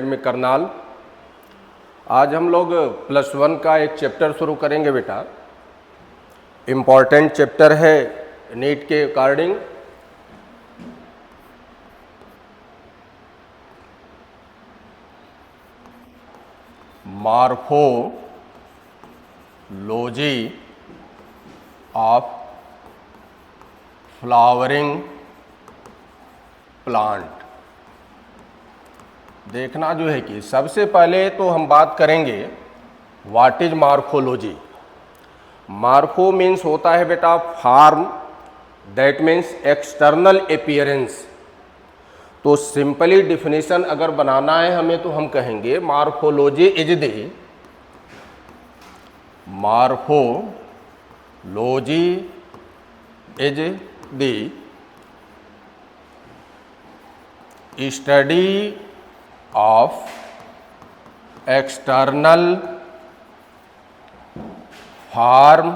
में करनाल। आज हम लोग +1 का एक चैप्टर शुरू करेंगे बेटा। इम्पॉर्टेंट चैप्टर है नीट के according. Morphology of flowering plant. देखना जो है कि सबसे पहले तो हम बात करेंगे what is morphology. Morpho means होता है बेटा form, that means external appearance. तो सिंपली डिफिनेशन अगर बनाना है हमें तो हम कहेंगे morphology is the study of external form,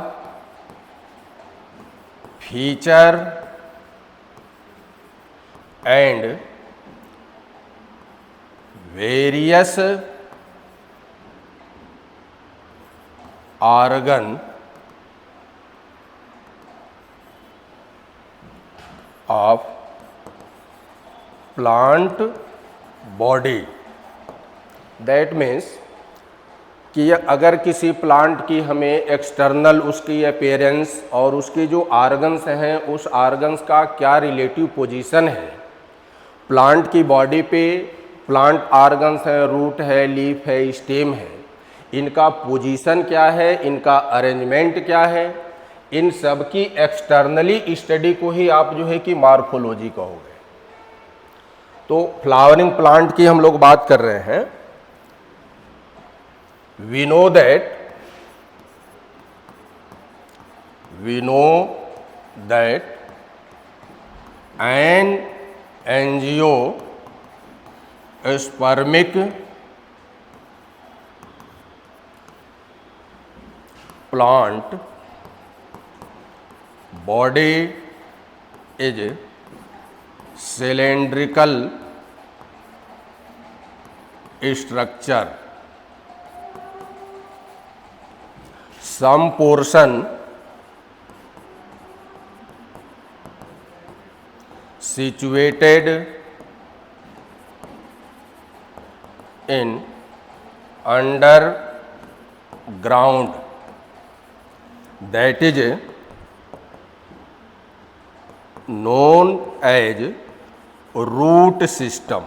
feature and various organ of plant body. That means कि अगर किसी प्लांट की हमें एक्सटर्नल उसकी अपीयरेंस और उसके जो आर्गन्स हैं उस आर्गन्स का क्या रिलेटिव पोजीशन है प्लांट की बॉडी पे, प्लांट आर्गन्स है, रूट है, लीफ है, स्टेम है, इनका पोजीशन क्या है, इनका अरेंजमेंट क्या है, इन सब की एक्सटर्नली स्टडी को ही आप जो है कि मॉर्फोलॉजी कहोगे। तो फ्लावरिंग प्लांट की हम लोग बात कर रहे हैं। We know that an angiospermic plant body is cylindrical structure. Some portion situated in underground, that is known as root system.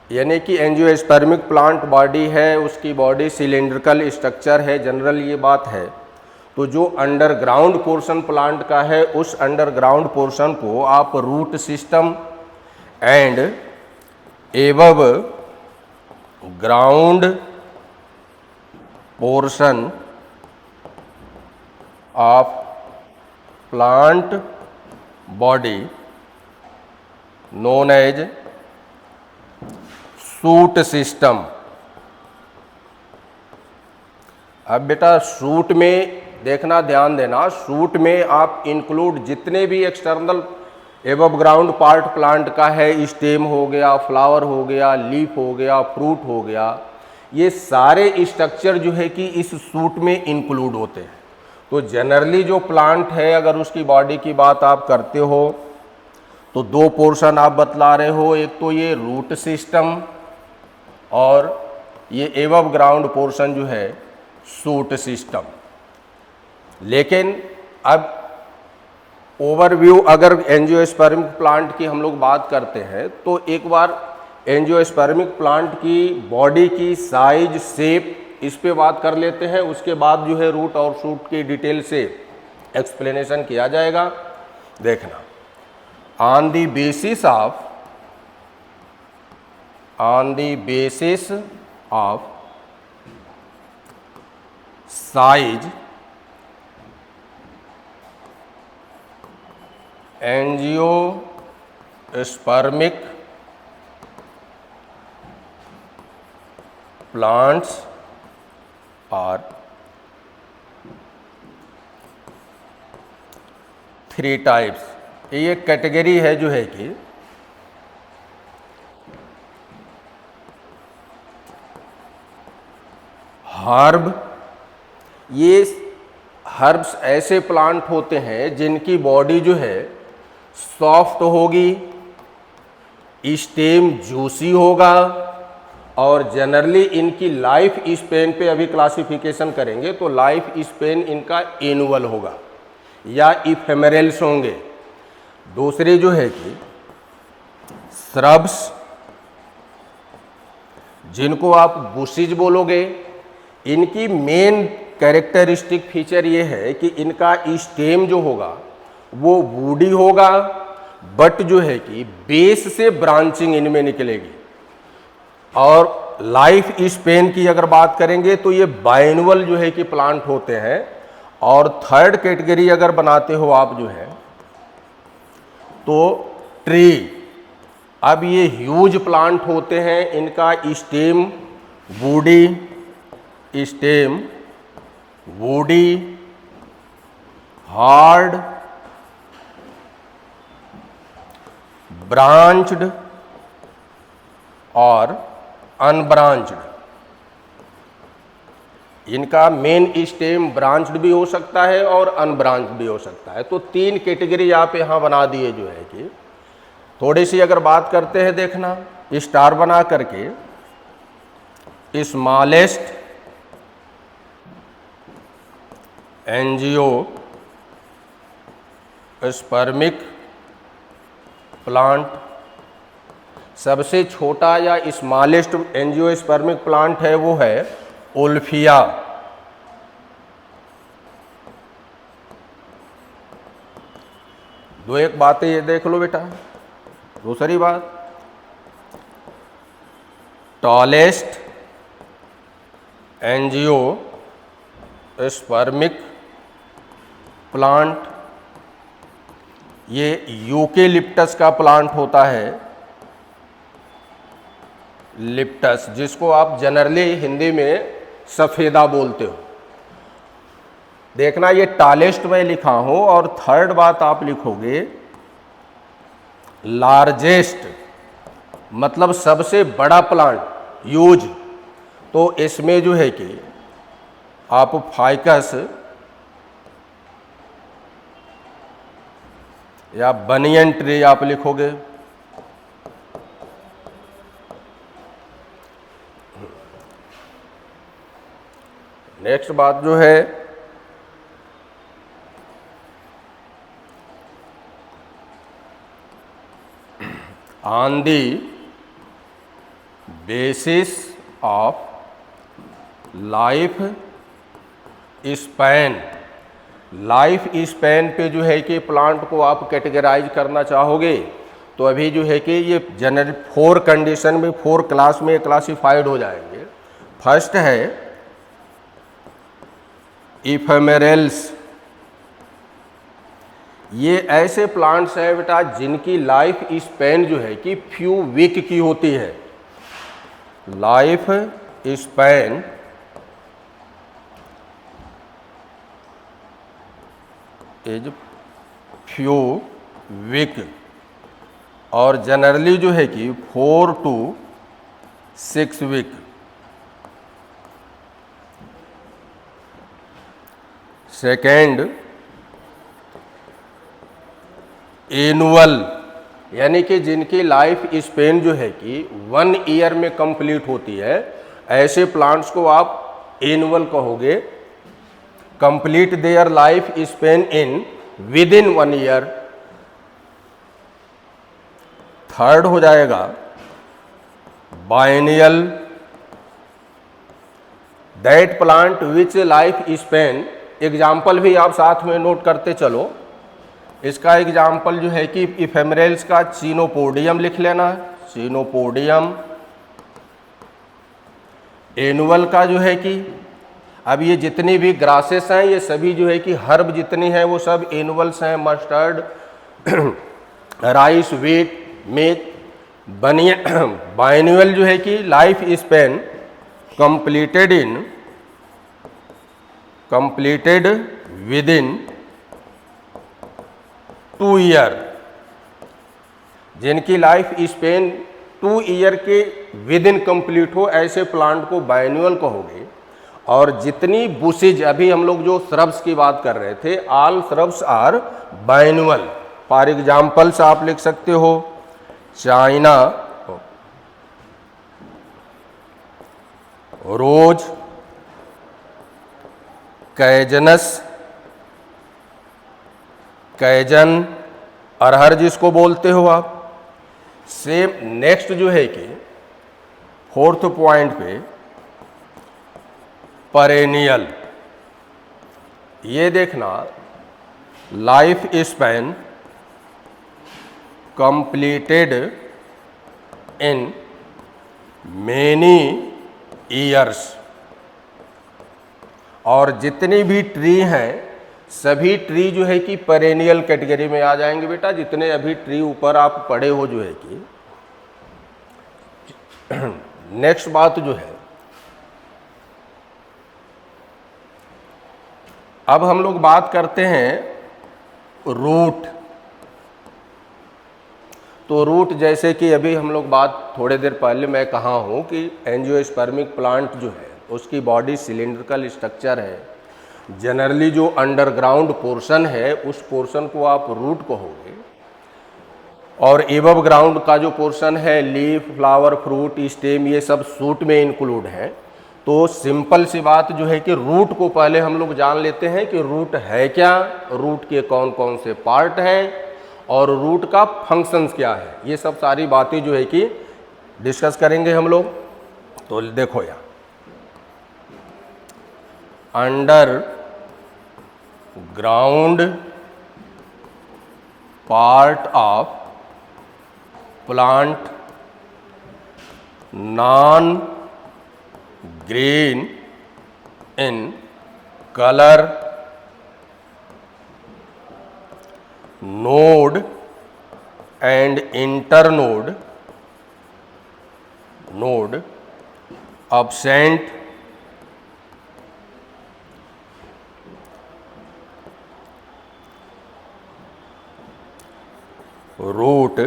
यानी कि एंजियोस्पर्मिक प्लांट बॉडी है, उसकी बॉडी सिलेंड्रिकल स्ट्रक्चर है, जनरल ये बात है। तो जो अंडरग्राउंड पोर्शन प्लांट का है उस अंडरग्राउंड पोर्शन को आप root system and above ground portion of plant body known as shoot system. अब बेटा शूट में देखना, ध्यान देना, शूट में आप इंक्लूड जितने भी external above ground part plant का है, स्टेम हो गया, फ्लावर हो गया, लीफ हो गया, फ्रूट हो गया, ये सारे स्ट्रक्चर जो है कि इस शूट में इंक्लूड होते हैं। तो जनरली जो प्लांट है अगर उसकी बॉडी की बात आप करते हो तो दो पोर्शन आप बतला रहे हो, एक तो ये रूट सिस्टम और ये एबव ग्राउंड पोर्शन जो है शूट सिस्टम। लेकिन अब ओवरव्यू अगर एंजियोस्पर्मिक प्लांट की हम लोग बात करते हैं तो एक बार एंजियोस्पर्मिक प्लांट की बॉडी की साइज, शेप, इस पे बात कर लेते हैं। उसके बाद जो है रूट और शूट की डिटेल से एक्सप्लेनेशन किया जाएगा। देखना, on the basis of size angiospermic plants are 3 types. ये कैटेगरी है जो है कि हर्ब, ये हर्ब्स ऐसे प्लांट होते हैं जिनकी बॉडी जो है सॉफ्ट होगी, स्टेम जूसी होगा, और जनरली इनकी लाइफ स्पेन पे अभी क्लासिफिकेशन करेंगे तो लाइफ स्पेन इनका एनुअल होगा या इफेमेरल्स होंगे। दूसरी जो है कि श्रब्स, जिनको आप बुशिज बोलोगे, इनकी मेन कैरेक्टरिस्टिक फीचर ये है कि इनका स्टेम जो होगा वो वुडी होगा, बट जो है कि बेस से ब्रांचिंग इनमें निकलेगी। और लाइफ स्पेन की अगर बात करेंगे तो ये बाइनुअल जो है कि प्लांट होते हैं। और थर्ड कैटेगरी अगर बनाते हो आप जो है तो ट्री, अब ये ह्यूज प्लांट होते हैं, इनका स्टेम वुडी, हार्ड, ब्रांच्ड और अनब्रांच्ड। इनका मेन स्टेम ब्रांच्ड भी हो सकता है और अनब्रांच्ड भी हो सकता है। तो तीन कैटेगरी आप यहाँ बना दिए जो है कि थोड़ी सी अगर बात करते हैं, देखना स्टार बना करके स्मॉलेस्ट एंजियोस्पर्मिक प्लांट, सबसे छोटा या स्मॉलेस्ट एंजियोस्पर्मिक प्लांट है वो है ओल्फिया। दो एक बातें ये देख लो बेटा। दूसरी बात, टॉलेस्ट एंजियोस्पर्मिक प्लांट, ये यूकेलिप्टस का प्लांट होता है, लिप्टस, जिसको आप जनरली हिंदी में सफेदा बोलते हो। देखना ये टॉलेस्ट में लिखा हूं, और थर्ड बात आप लिखोगे लार्जेस्ट, मतलब सबसे बड़ा प्लांट यूज। तो इसमें जो है कि आप फाइकस या बनियन ट्री आप लिखोगे। नेक्स्ट बात जो है on the basis of life span, life span पे जो है कि प्लांट को आप कैटेगराइज करना चाहोगे तो अभी जो है कि ये जनरल 4 कंडीशन में 4 क्लास में क्लासिफाइड हो जाएंगे। फर्स्ट है इफेमेरल्स, ये ऐसे प्लांट्स हैं बेटा जिनकी लाइफ स्पैन जो है कि फ्यू वीक की होती है। Life span is few week, और जनरली जो है कि 4 to 6 वीक। सेकेंड एनुअल, यानी कि जिनकी लाइफ स्पेन जो है कि 1 ईयर में कंप्लीट होती है, ऐसे प्लांट्स को आप एनुअल कहोगे। Complete their life span in with in 1 year. Third हो जाएगा biennial, that plant which life span, example भी आप साथ में नोट करते चलो। इसका एग्जाम्पल जो है कि इफेमेरल्स का चीनोपोडियम लिख लेना, चीनोपोडियम। एनुअल का जो है कि अब ये जितनी भी ग्रासेस हैं ये सभी जो है कि हर्ब जितनी हैं वो सब एनुअल्स हैं। मस्टर्ड, राइस, वीट, मेज, बनियन। बाइनुअल जो है कि life span completed with in 2 year, जिनकी लाइफ स्पेन 2 ईयर के विद इन कंप्लीट हो, ऐसे प्लांट को बाइनुअल कहोगे। और जितनी बुशेज, अभी हम लोग जो श्रब्स की बात कर रहे थे, all shrubs are biennial. For examples आप लिख सकते हो चाइना रोज, कैजनस, कैजन, अरहर जिसको बोलते हो आप। सेम नेक्स्ट जो है कि फोर्थ पॉइंट पे परेनियल, ये देखना life span completed in many years. और जितनी भी ट्री हैं सभी ट्री जो है कि पेरेनियल कैटेगरी में आ जाएंगे बेटा। जितने अभी ट्री ऊपर आप पढ़े हो जो है कि नेक्स्ट बात जो है, अब हम लोग बात करते हैं रूट। तो रूट जैसे कि अभी हम लोग बात थोड़ी देर पहले मैं कहा हूँ कि एंजियोस्पर्मिक प्लांट जो है उसकी बॉडी सिलिंड्रिकल स्ट्रक्चर है। जनरली जो अंडरग्राउंड पोर्शन है उस पोर्शन को आप रूट कहोगे, और एबव ग्राउंड का जो पोर्शन है लीफ, फ्लावर, फ्रूट, स्टेम, ये सब शूट में इंक्लूड है। तो सिंपल सी बात जो है कि रूट को पहले हम लोग जान लेते हैं कि रूट है क्या, रूट के कौन कौन से पार्ट हैं और रूट का फंक्शंस क्या है। ये सब सारी बातें जो है कि डिस्कस करेंगे हम लोग। तो देखो यहाँ under ground part of plant non green in colour, node and internode, node absent, root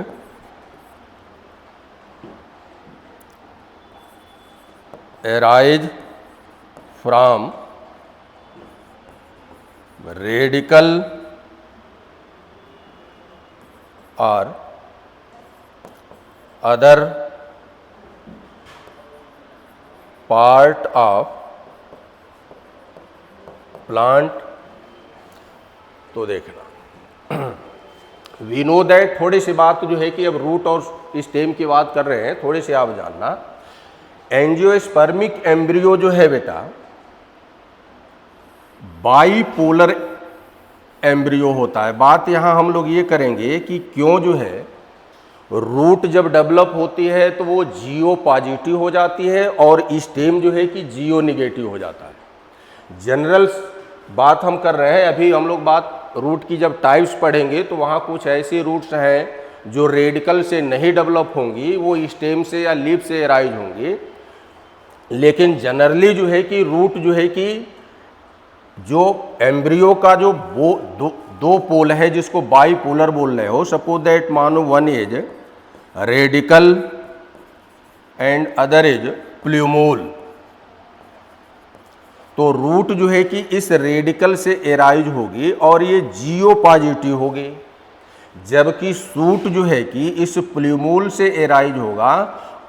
arise from radical or other part of plant। तो देखना वी नो दैट, थोड़ी सी बात जो है कि अब रूट और स्टेम की बात कर रहे हैं, थोड़ी सी आप जानना। एंजियोस्पर्मिक एम्ब्रियो जो है बेटा बाइपोलर एम्ब्रियो होता है। बात यहाँ हम लोग ये करेंगे कि क्यों जो है रूट जब डेवलप होती है तो वो जीओ पॉजिटिव हो जाती है और स्टेम जो है कि जीओ निगेटिव हो जाता है। जनरल बात हम कर रहे हैं। अभी हम लोग बात रूट की जब टाइप्स पढ़ेंगे तो वहाँ कुछ ऐसी रूट्स हैं जो रेडिकल से नहीं डेवलप होंगी, वो स्टेम से या लीफ से एराइज होंगी। लेकिन जनरली जो है कि रूट जो है कि जो एम्ब्रियो का जो वो दो पोल है जिसको बाइपोलर बोल रहे हो, सपोज दैट मानो one is radical and other is plumule. तो रूट जो है कि इस रेडिकल से एराइज होगी और ये जीओ पॉजिटिव होगी, जबकि सूट जो है कि इस प्ल्यूमोल से एराइज होगा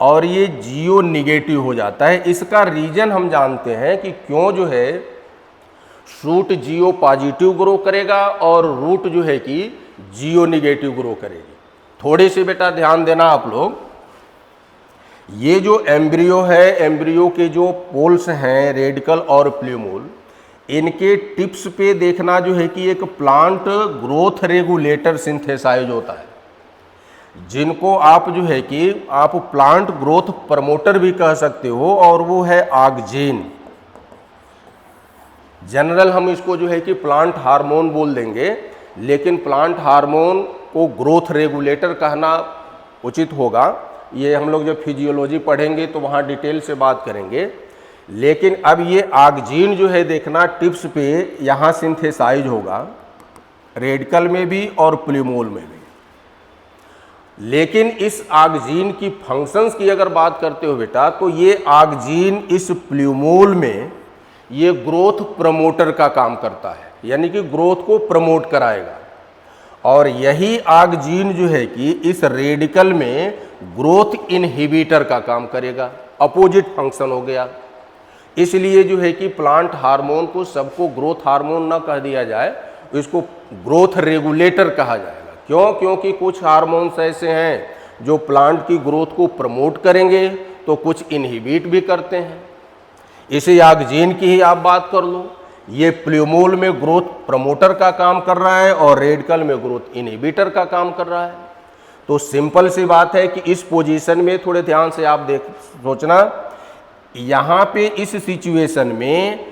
और ये जीओ निगेटिव हो जाता है। इसका रीजन हम जानते हैं कि क्यों जो है सूट जीओ पॉजिटिव ग्रो करेगा और रूट जो है कि जीओ निगेटिव ग्रो करेगी। थोड़ी सी बेटा ध्यान देना आप लोग, ये जो एम्ब्रियो है, एम्ब्रियो के जो पोल्स हैं रेडिकल और प्ल्यूमोल, इनके टिप्स पे देखना जो है कि एक प्लांट ग्रोथ रेगुलेटर सिंथेसाइज होता है, जिनको आप जो है कि आप प्लांट ग्रोथ प्रमोटर भी कह सकते हो, और वो है ऑक्जिन। जनरल हम इसको जो है कि प्लांट हार्मोन बोल देंगे, लेकिन प्लांट हार्मोन को ग्रोथ रेगुलेटर कहना उचित होगा। ये हम लोग जब फिजियोलॉजी पढ़ेंगे तो वहाँ डिटेल से बात करेंगे। लेकिन अब ये ऑक्जिन जो है देखना टिप्स पे यहाँ सिंथेसाइज होगा, रेडिकल में भी और प्ल्यूमोल में भी। लेकिन इस ऑक्जिन की फंक्शंस की अगर बात करते हो बेटा, तो ये ऑक्जिन इस प्ल्यूमोल में ये ग्रोथ प्रमोटर का काम करता है, यानी कि ग्रोथ को प्रमोट कराएगा। और यही आगजीन जो है कि इस रेडिकल में ग्रोथ इनहिबिटर का काम करेगा, अपोजिट फंक्शन हो गया। इसलिए जो है कि प्लांट हार्मोन को सबको ग्रोथ हार्मोन ना कह दिया जाए, इसको ग्रोथ रेगुलेटर कहा जाएगा। क्यों? क्योंकि कुछ हार्मोन्स ऐसे हैं जो प्लांट की ग्रोथ को प्रमोट करेंगे तो कुछ इनहिबिट भी करते हैं। इसे आगजीन की ही आप बात कर लो, ये प्ल्यूमोल में ग्रोथ प्रमोटर का काम कर रहा है और रेडिकल में ग्रोथ इनहिबिटर का काम कर रहा है। तो सिंपल सी बात है कि इस पोजीशन में थोड़े ध्यान से आप सोचना, यहाँ पे इस सिचुएशन में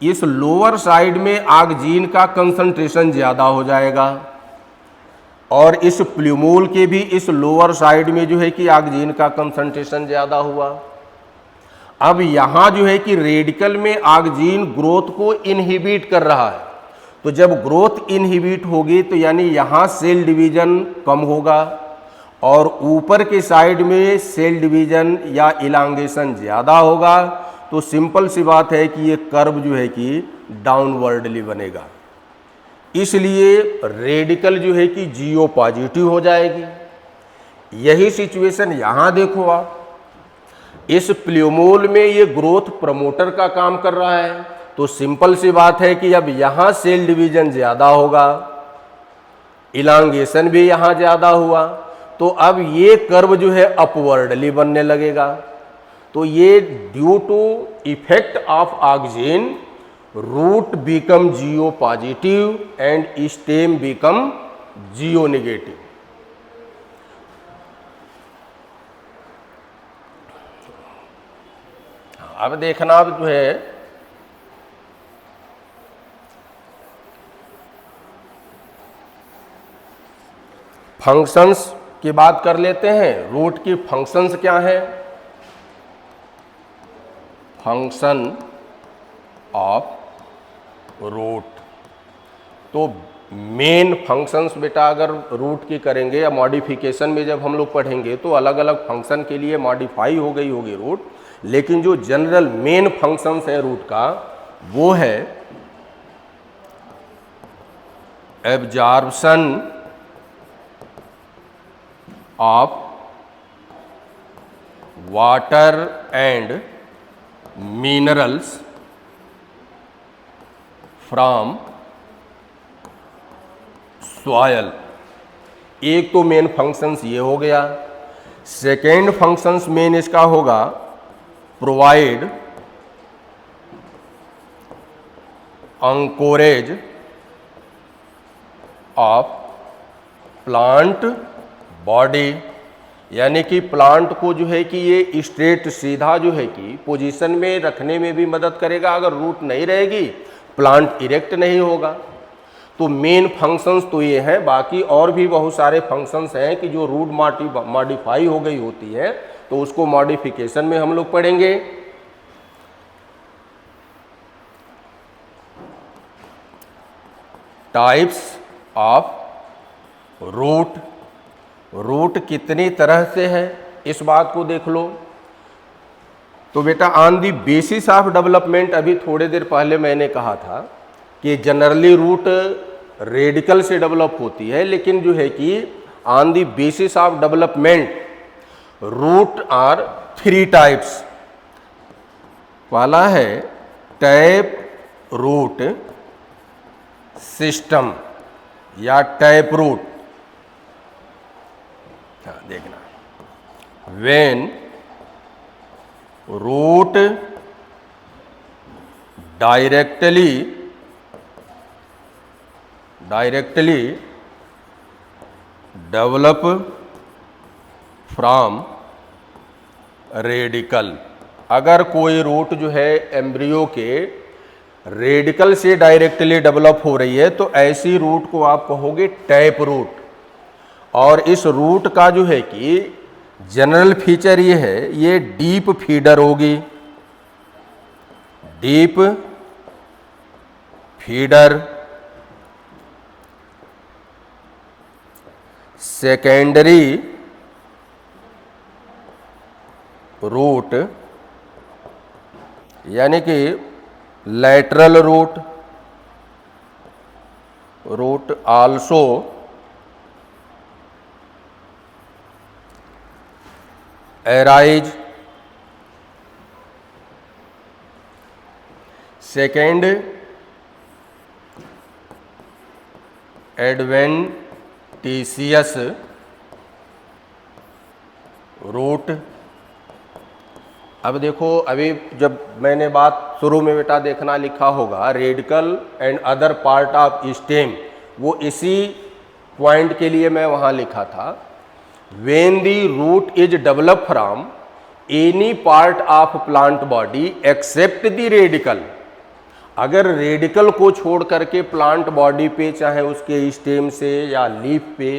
इस लोअर साइड में आगजीन का कंसंट्रेशन ज़्यादा हो जाएगा और इस प्ल्यूमोल के भी इस लोअर साइड में जो है कि आगजीन का कंसंट्रेशन ज़्यादा हुआ। अब यहाँ जो है कि रेडिकल में आगजीन ग्रोथ को इनहिबिट कर रहा है, तो जब ग्रोथ इनहिबिट होगी तो यानी यहाँ सेल डिवीजन कम होगा और ऊपर के साइड में सेल डिवीजन या इलांगेशन ज़्यादा होगा। तो सिंपल सी बात है कि ये कर्व जो है कि डाउनवर्डली बनेगा, इसलिए रेडिकल जो है कि जीओ पॉजिटिव हो जाएगी। यही सिचुएशन यहाँ देखो आप, इस प्ल्यूमोल में ये ग्रोथ प्रमोटर का काम कर रहा है, तो सिंपल सी बात है कि अब यहाँ सेल डिवीजन ज़्यादा होगा, इलांगेशन भी यहाँ ज़्यादा हुआ, तो अब ये कर्व जो है अपवर्डली बनने लगेगा। तो ये due to effect of oxygen root become geo positive and stem become geo negative. अब देखना जो है फंक्शंस की बात कर लेते हैं। रूट की फंक्शंस क्या है? फंक्शन ऑफ रूट, तो मेन फंक्शंस बेटा अगर रूट की करेंगे या मॉडिफिकेशन में जब हम लोग पढ़ेंगे तो अलग अलग फंक्शन के लिए मॉडिफाई हो गई होगी रूट, लेकिन जो जनरल मेन फंक्शंस है रूट का वो है absorption of water and minerals from soil. एक तो मेन फंक्शंस ये हो गया। सेकेंड फंक्शंस मेन इसका होगा प्रोवाइड अंकोरेज ऑफ प्लांट बॉडी, यानी कि प्लांट को जो है कि ये स्ट्रेट सीधा जो है कि पोजीशन में रखने में भी मदद करेगा। अगर रूट नहीं रहेगी प्लांट इरेक्ट नहीं होगा। तो मेन फंक्शंस तो ये हैं, बाकी और भी बहुत सारे फंक्शंस हैं कि जो रूट मॉडिफाई हो गई होती है तो उसको मॉडिफिकेशन में हम लोग पढ़ेंगे। टाइप्स ऑफ रूट, रूट कितनी तरह से है इस बात को देख लो। तो बेटा on the basis of development, अभी थोड़े देर पहले मैंने कहा था कि जनरली रूट रेडिकल से डेवलप होती है, लेकिन जो है कि on the basis of development root are 3 types. पहला है टैप रूट सिस्टम या टैप रूट। देखना, when root directly develop from radical. अगर कोई रूट जो है एम्ब्रियो के रेडिकल से डायरेक्टली डेवलप हो रही है तो ऐसी रूट को आप कहोगे टैप रूट। और इस रूट का जो है कि जनरल फीचर ये है, ये डीप फीडर होगी, डीप फीडर। सेकेंडरी रूट, यानी कि lateral root also arise. Second, adventitious root. अब देखो, अभी जब मैंने बात शुरू में बेटा देखना लिखा होगा radical and other part of stem, वो इसी पॉइंट के लिए मैं वहाँ लिखा था। When the root is develop from any part of plant body except the radical, अगर रेडिकल को छोड़ करके प्लांट बॉडी पे चाहे उसके स्टेम से या लीफ पे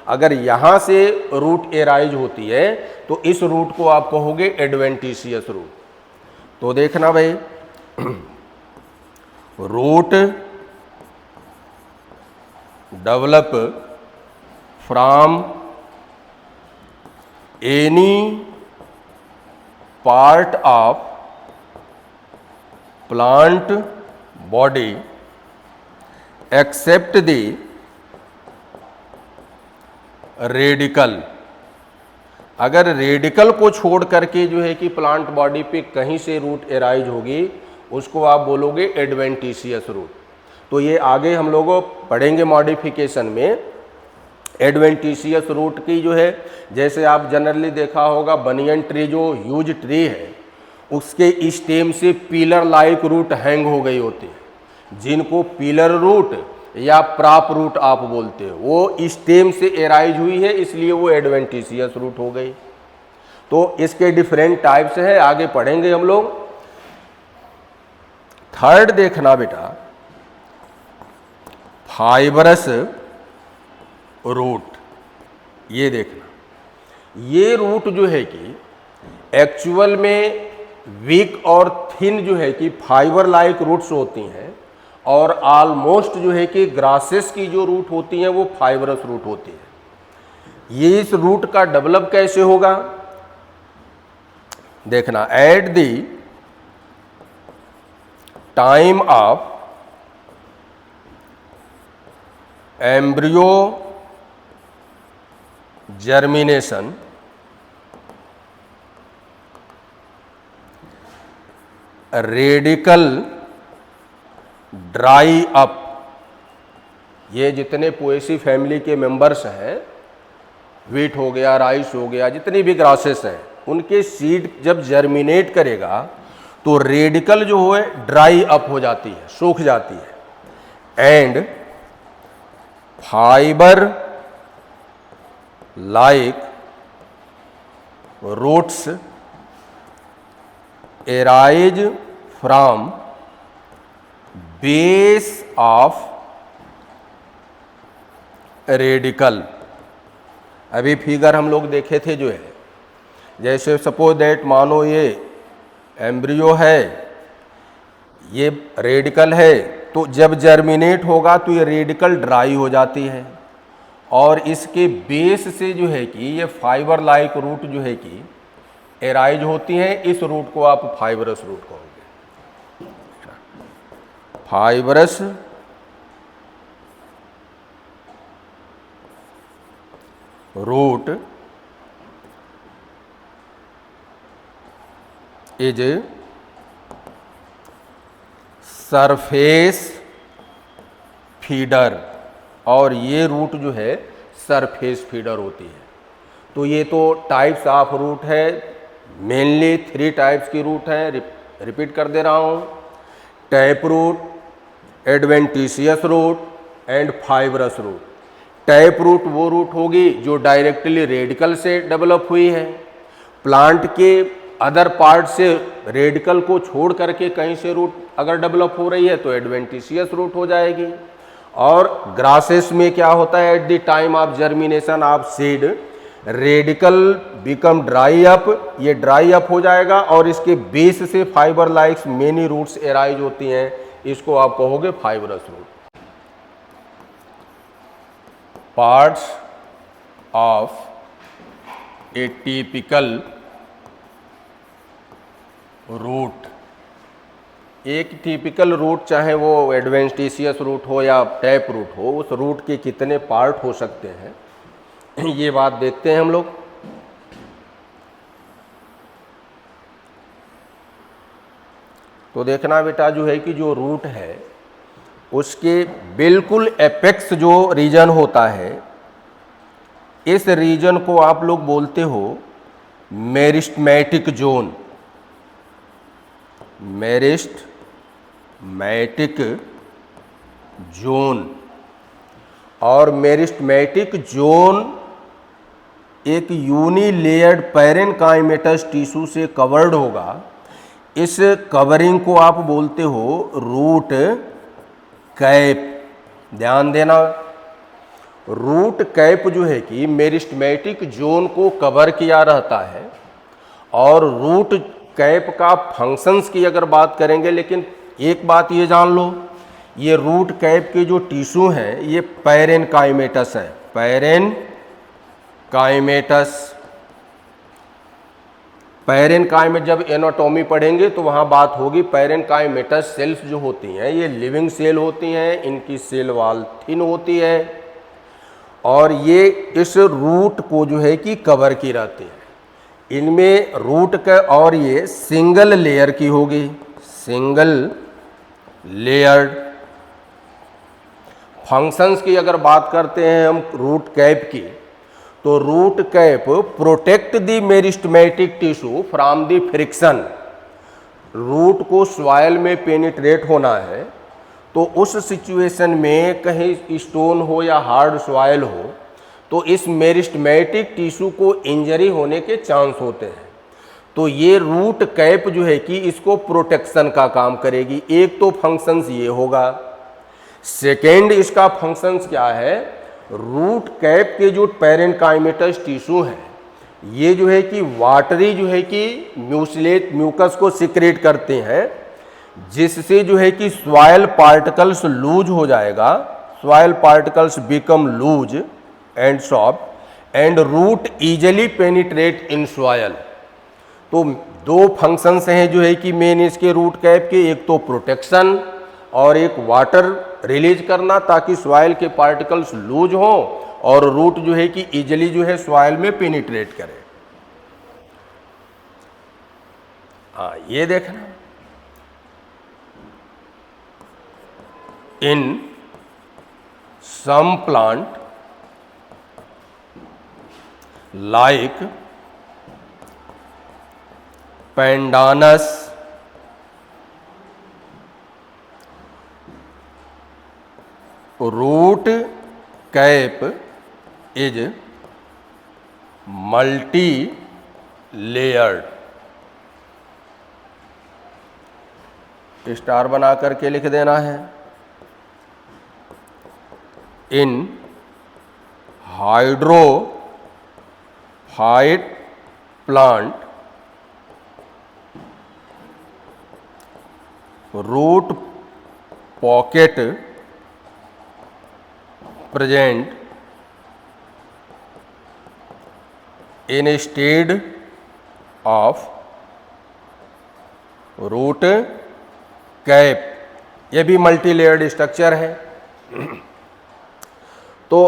अगर यहाँ से रूट एराइज होती है तो इस रूट को आप कहोगे एडवेंटिशियस रूट। तो देखना भाई, root develop from any part of plant body except the radical, अगर रेडिकल को छोड़ करके जो है कि प्लांट बॉडी पे कहीं से रूट एराइज होगी उसको आप बोलोगे एडवेंटिशियस रूट। तो ये आगे हम लोग पढ़ेंगे मॉडिफिकेशन में। एडवेंटिशियस रूट की जो है, जैसे आप जनरली देखा होगा बनियन ट्री जो ह्यूज ट्री है उसके स्टेम से पिलर लाइक रूट हैंग हो गई होती है, जिनको पिलर रूट या प्राप रूट आप बोलते हो, वो स्टेम से एराइज हुई है इसलिए वो एडवेंटिशियस रूट हो गई। तो इसके डिफरेंट टाइप्स है, आगे पढ़ेंगे हम लोग। थर्ड देखना बेटा, फाइबरस रूट। ये देखना, ये रूट जो है कि एक्चुअल में वीक और थिन जो है कि फाइबर लाइक रूट्स होती हैं और ऑलमोस्ट जो है कि ग्रासेस की जो रूट होती हैं वो फाइबरस रूट होती है। ये इस रूट का डेवलप कैसे होगा देखना, eight the time of embryo germination radical dry up. ये जितने पोएसी फैमिली के मेंबर्स हैं, व्हीट हो गया, राइस हो गया, जितनी भी ग्रासेस हैं, उनके सीड जब जर्मिनेट करेगा तो रेडिकल जो है ड्राई अप हो जाती है, सूख जाती है। And fibre like roots arise from base of radical. अभी फिगर हम लोग देखे थे जो है, जैसे सपोज दैट मानो ये एम्ब्रियो है, ये रेडिकल है, तो जब जर्मिनेट होगा तो ये रेडिकल ड्राई हो जाती है और इसके बेस से जो है कि ये फाइबर लाइक रूट जो है कि एराइज होती हैं। इस रूट को आप फाइबरस रूट कहोगे। Fibrous root is surface feeder, और ये रूट जो है सरफेस फीडर होती है। तो ये तो टाइप्स ऑफ रूट है, मेनली 3 टाइप्स की रूट है। रिपीट कर दे रहा हूँ, tap root, adventitious root and fibrous root. Tap root वो रूट होगी जो डायरेक्टली रेडिकल से डेवलप हुई है। प्लांट के अदर पार्ट से रेडिकल को छोड़ करके कहीं से रूट अगर डेवलप हो रही है तो एडवेंटिशियस रूट हो जाएगी। और ग्रासेस में क्या होता है, at the time of germination of seed radicle become dry up, ये ड्राई अप हो जाएगा और इसके बेस से fibre likes many roots arise होती हैं, इसको आप कहोगे fibrous root. Parts of a typical root एक टिपिकल रूट, चाहे वो एडवेंटिशियस रूट हो या टैप रूट हो, उस रूट के कितने पार्ट हो सकते हैं ये बात देखते हैं हम लोग। तो देखना बेटा जो है कि जो रूट है उसके बिल्कुल एपेक्स जो रीजन होता है, इस रीजन को आप लोग बोलते हो मेरिस्टमैटिक जोन। Meristematic zone. और मेरिस्टमैटिक जोन एक यूनिलेयर्ड पैरेनकाइमेटस टिश्यू से कवर्ड होगा। इस कवरिंग को आप बोलते हो रूट कैप। ध्यान देना, रूट कैप जो है कि मेरिस्टमैटिक जोन को कवर किया रहता है। और रूट कैप का फंक्शंस की अगर बात करेंगे, लेकिन एक बात ये जान लो, ये रूट कैप के जो टिश्यू हैं ये पैरेनकाइमेटस है। पैरेनकाइमेटस। पैरेनकाइमेट जब एनाटॉमी पढ़ेंगे तो वहाँ बात होगी। पैरेनकाइमेटस सेल्स जो होती हैं ये लिविंग सेल होती हैं, इनकी सेल वॉल थिन होती है और ये इस रूट को जो है कि कवर की रहती है। इनमें रूट का और ये सिंगल लेयर की होगी, सिंगल लेयर्ड। फंक्शंस की अगर बात करते हैं हम रूट कैप की, तो root cap protect the meristematic tissue from the friction. Root को सॉइल में पेनिट्रेट होना है, तो उस सिचुएशन में कहीं स्टोन हो या हार्ड सॉइल हो तो इस मेरिस्टमैटिक टिश्यू को इंजरी होने के चांस होते हैं। तो ये रूट कैप जो है कि इसको प्रोटेक्शन का काम करेगी। एक तो फंक्शंस ये होगा। सेकेंड इसका फंक्शंस क्या है, रूट कैप के जो पैरेनकाइमेटस टिश्यू है ये जो है कि वाटरी जो है कि म्यूकस को सिक्रेट करते हैं, जिससे जो है कि सॉइल पार्टिकल्स लूज हो जाएगा। Soil particles become loose and soft and root easily penetrate in soil. तो दो फंक्शंस हैं जो है कि मेन इसके रूट कैप के, एक तो प्रोटेक्शन और एक वाटर रिलीज करना ताकि सॉइल के पार्टिकल्स लूज हों और रूट जो है कि इजीली जो है सॉइल में पेनिट्रेट करे। हाँ, ये देखना, in some plant like pandanus, root cap is multi layered. Star बना करके लिख देना है। In hydrophyte plant root pocket present in a state of root cap. ये भी मल्टी लेयर्ड स्ट्रक्चर है। तो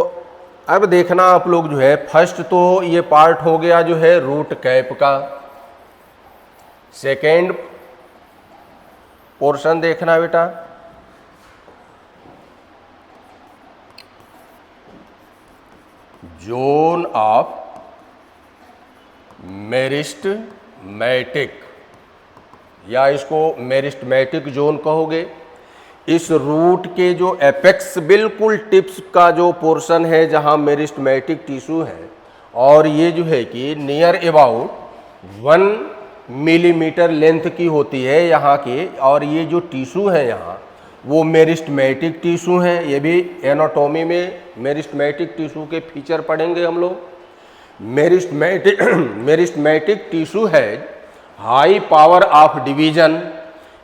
अब देखना आप लोग जो है, फर्स्ट तो ये पार्ट हो गया जो है रूट कैप का। सेकेंड पोर्शन देखना बेटा, जोन ऑफ मेरिस्टमैटिक, या इसको मेरिस्टमैटिक जोन कहोगे। इस रूट के जो एपेक्स बिल्कुल टिप्स का जो पोर्शन है जहां मेरिस्टमैटिक टिश्यू है, और ये जो है कि नियर अबाउट 1 मिलीमीटर लेंथ की होती है यहाँ के, और ये जो टिश्यू है यहाँ वो मेरिस्टमैटिक टिश्यू हैं। ये भी एनाटॉमी में मेरिस्टमैटिक टिश्यू के फीचर पढ़ेंगे हम लोग। मेरिस्टमैटिक टिश्यू है हाई पावर ऑफ डिवीजन।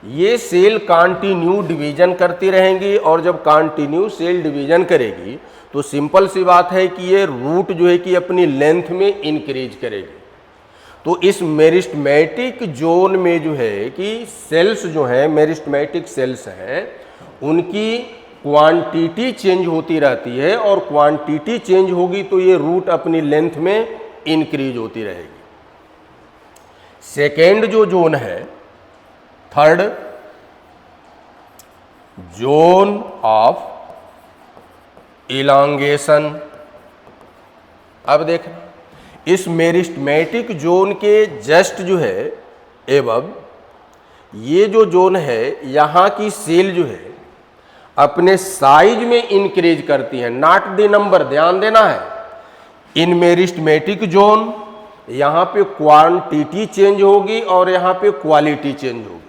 ये सेल कंटिन्यू डिवीजन करती रहेंगी, और जब कंटिन्यू सेल डिवीजन करेगी तो सिंपल सी बात है कि ये रूट जो है कि अपनी लेंथ में इंक्रीज करेगी। तो इस मेरिस्टेमेटिक जोन में जो है कि सेल्स जो हैं, मेरिस्टेमेटिक सेल्स हैं, उनकी क्वांटिटी चेंज होती रहती है, और क्वांटिटी चेंज होगी तो ये रूट अपनी लेंथ में इंक्रीज होती रहेगी। सेकेंड जो जोन है, थर्ड, जोन ऑफ इलांगेशन। अब देखना, इस मेरिस्टेमेटिक जोन के जस्ट जो है एबव ये जो जोन है, यहाँ की सेल जो है अपने साइज में इंक्रीज करती है, नॉट द नंबर, ध्यान देना है। इन मेरिस्टेमेटिक जोन यहाँ पे क्वांटिटी चेंज होगी और यहाँ पे क्वालिटी चेंज होगी।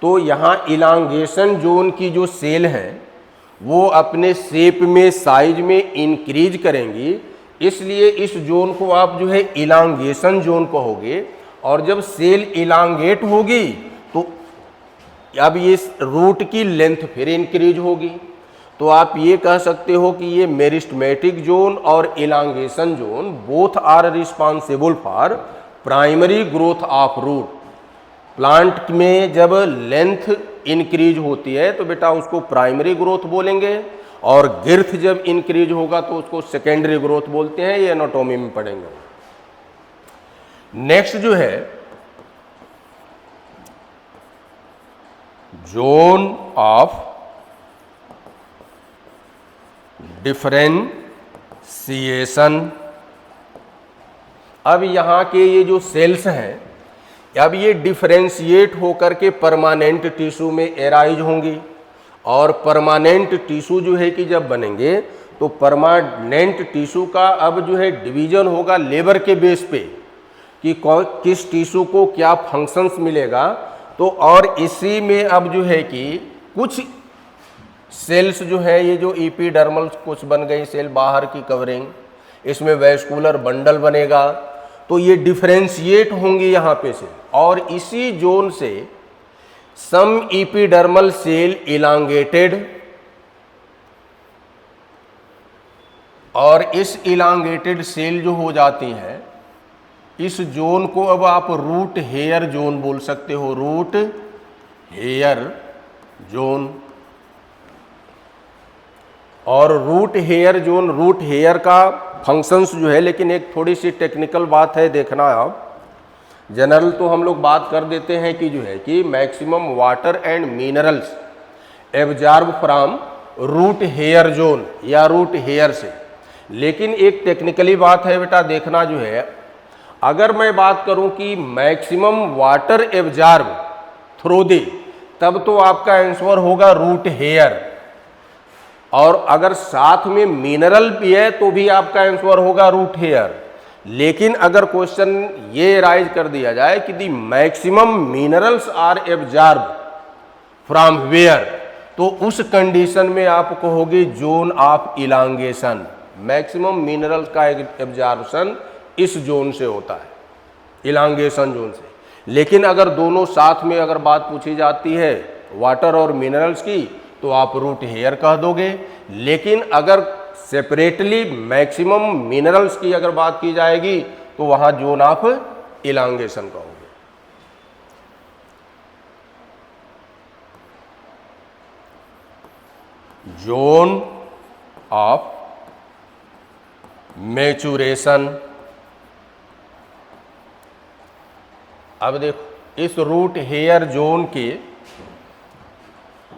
तो यहाँ इलांगेशन जोन की जो सेल हैं वो अपने शेप में, साइज में इंक्रीज करेंगी, इसलिए इस जोन को आप जो है इलांगेशन जोन कहोगे। और जब सेल इलांगेट होगी तो अब ये रूट की लेंथ फिर इंक्रीज होगी। तो आप ये कह सकते हो कि ये मेरिस्टेमेटिक जोन और elongation zone both are responsible for primary growth of root. Plant में जब लेंथ इंक्रीज होती है तो बेटा उसको प्राइमरी ग्रोथ बोलेंगे, और गिर्थ जब इंक्रीज होगा तो उसको सेकेंडरी ग्रोथ बोलते हैं। ये एनाटॉमी में पढ़ेंगे। नेक्स्ट जो है जोन ऑफ डिफरेंशिएशन। अब यहां के ये जो सेल्स हैं, अब ये डिफरेंशिएट होकर के परमानेंट टिश्यू में एराइज होंगी, और परमानेंट टिश्यू जो है कि जब बनेंगे तो परमानेंट टिश्यू का अब जो है डिवीजन होगा लेबर के बेस पे कि किस टिश्यू को क्या फंक्शंस मिलेगा। तो और इसी में अब जो है कि कुछ सेल्स जो है, ये जो एपिडर्मल कुछ बन गई सेल, बाहर की कवरिंग, इसमें वैस्कुलर बंडल बनेगा, तो ये डिफरेंशिएट होंगी यहाँ पे से। और इसी जोन से सम एपिडर्मल सेल इलांगेटेड, और इस इलांगेटेड सेल जो हो जाती हैं, इस जोन को अब आप रूट हेयर जोन बोल सकते हो, रूट हेयर जोन। और root hair zone, root hair का फंक्शंस जो है, लेकिन एक थोड़ी सी टेक्निकल बात है, देखना आप। जनरल तो हम लोग बात कर देते हैं कि जो है कि maximum water and minerals absorb from root hair zone या रूट हेयर से। लेकिन एक टेक्निकली बात है बेटा, देखना जो है, अगर मैं बात करूं कि maximum water absorb through the, तब तो आपका आंसर होगा रूट हेयर। और अगर साथ में मिनरल भी है तो भी आपका आंसर होगा रूट हेयर। लेकिन अगर क्वेश्चन ये राइज कर दिया जाए कि the maximum minerals are absorb from where, तो उस कंडीशन में आप कहोगे zone of elongation. Maximum minerals का एब्जॉर्प्शन इस जोन से होता है, इलांगेशन जोन से। लेकिन अगर दोनों साथ में अगर बात पूछी जाती है वाटर और मिनरल्स की, तो आप रूट हेयर कह दोगे। लेकिन अगर सेपरेटली मैक्सिमम मिनरल्स की अगर बात की जाएगी तो वहां जोन ऑफ इलांगेशन कहोगे। Zone of maturation. अब देखो, इस रूट हेयर जोन के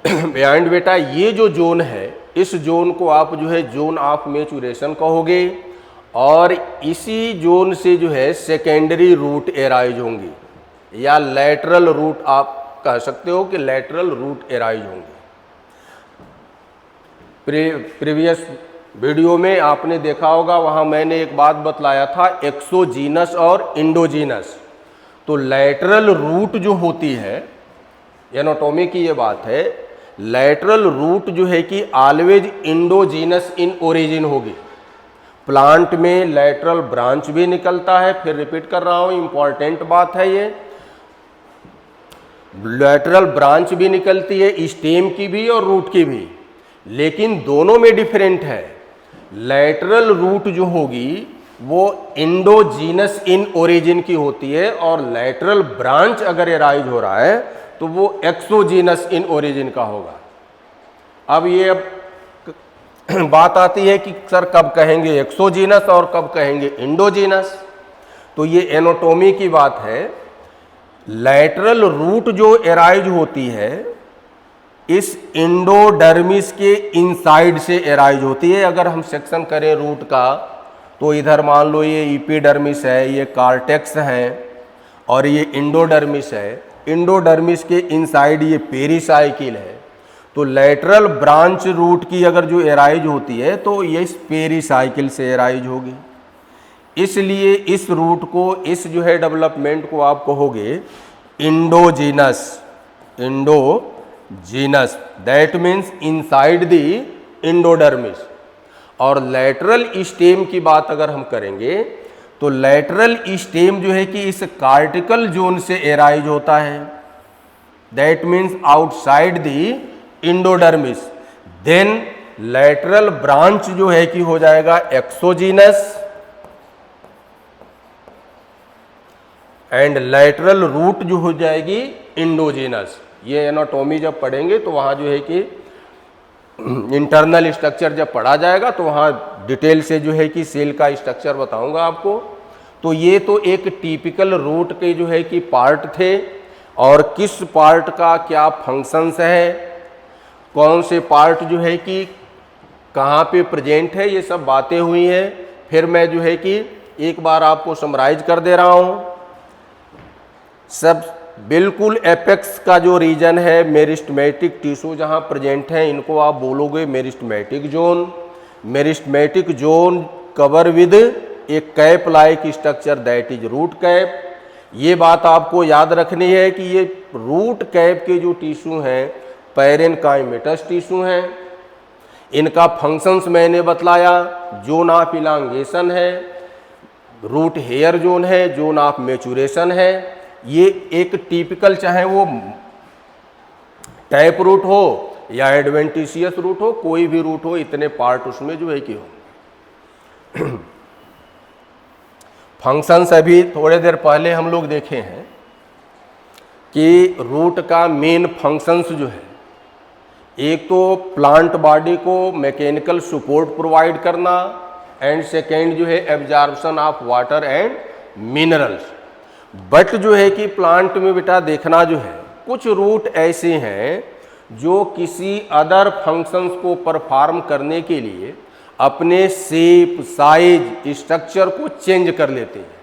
बिहाइंड बेटा ये जो जोन है, इस जोन को आप जो है जोन ऑफ मैच्योरेशन कहोगे। और इसी जोन से जो है सेकेंडरी रूट एराइज होंगी, या लैटरल रूट आप कह सकते हो कि लैटरल रूट एराइज होंगी। प्रीवियस वीडियो में आपने देखा होगा, वहाँ मैंने एक बात बतलाया था, एक्सोजीनस और इंडोजीनस। तो लैटरल रूट जो होती है, एनाटॉमी की ये बात है, लैटरल रूट जो है कि ऑलवेज इंडोजीनस इन ओरिजिन होगी। प्लांट में लैटरल ब्रांच भी निकलता है, फिर रिपीट कर रहा हूँ, इंपॉर्टेंट बात है ये, लैटरल ब्रांच भी निकलती है, स्टेम की भी और रूट की भी, लेकिन दोनों में डिफरेंट है। लैटरल रूट जो होगी वो इंडोजीनस इन ओरिजिन की होती है, और लैटरल ब्रांच अगर एराइज हो रहा है तो वो एक्सोजीनस इन ओरिजिन का होगा। अब ये बात आती है कि सर कब कहेंगे एक्सोजीनस और कब कहेंगे इंडोजीनस। तो ये एनाटॉमी की बात है। लैटरल रूट जो एराइज होती है इस इंडोडर्मिस के इनसाइड से एराइज होती है। अगर हम सेक्शन करें रूट का तो इधर मान लो ये इपीडर्मिस है, ये कार्टेक्स है, और ये इंडोडर्मिस है। इंडोडर्मिस के इनसाइड ये पेरिसाइकिल है। तो लैटरल ब्रांच रूट की अगर जो एराइज होती है तो ये इस पेरिसाइकिल से एराइज होगी। इसलिए इस रूट को, इस जो है डेवलपमेंट को आप कहोगे endogenous. Endogenous that means inside the endodermis. और लैटरल स्टेम की बात अगर हम करेंगे तो लैटरल स्टेम जो है कि इस कार्टिकल जोन से एराइज होता है, that means outside the endodermis. Then lateral branch जो है कि हो जाएगा एक्सोजीनस, एंड लैटरल रूट जो हो जाएगी इंडोजीनस। ये एनाटॉमी जब पढ़ेंगे तो वहाँ जो है कि इंटरनल स्ट्रक्चर जब पढ़ा जाएगा तो वहाँ डिटेल से जो है कि सेल का स्ट्रक्चर बताऊंगा आपको। तो ये तो एक टिपिकल रूट के जो है कि पार्ट थे, और किस पार्ट का क्या फंक्शंस है, कौन से पार्ट जो है कि कहाँ पे प्रेजेंट है, ये सब बातें हुई हैं। फिर मैं जो है कि एक बार आपको समराइज कर दे रहा हूँ। सब बिल्कुल एपेक्स का जो रीजन है, मेरिस्टेमेटिक टिश्यू जहाँ प्रेजेंट है, इनको आप बोलोगे meristematic zone. Meristematic zone cover with एक cap like structure that is root cap. ये बात आपको याद रखनी है कि ये रूट कैप के जो टिश्यू हैं पैरेनकाइमेटस टिश्यू हैं। इनका फंक्शंस मैंने बतलाया। जोन ऑफ इलांगेशन है, रूट हेयर जोन है, जोन ऑफ मैचुरेशन है। ये एक टिपिकल, चाहे वो टैप रूट हो या एडवेंटिशियस रूट हो, कोई भी रूट हो, इतने पार्ट उसमें जो है कि हो। फंक्शंस अभी थोड़े देर पहले हम लोग देखे हैं कि रूट का मेन फंक्शंस जो है, एक तो प्लांट बॉडी को मैकेनिकल सपोर्ट प्रोवाइड करना, एंड सेकेंड जो है absorption of water and minerals. But जो है कि प्लांट में बेटा देखना जो है, कुछ रूट ऐसे हैं जो किसी अदर फंक्शंस को परफॉर्म करने के लिए अपने शेप, साइज, स्ट्रक्चर को चेंज कर लेते हैं।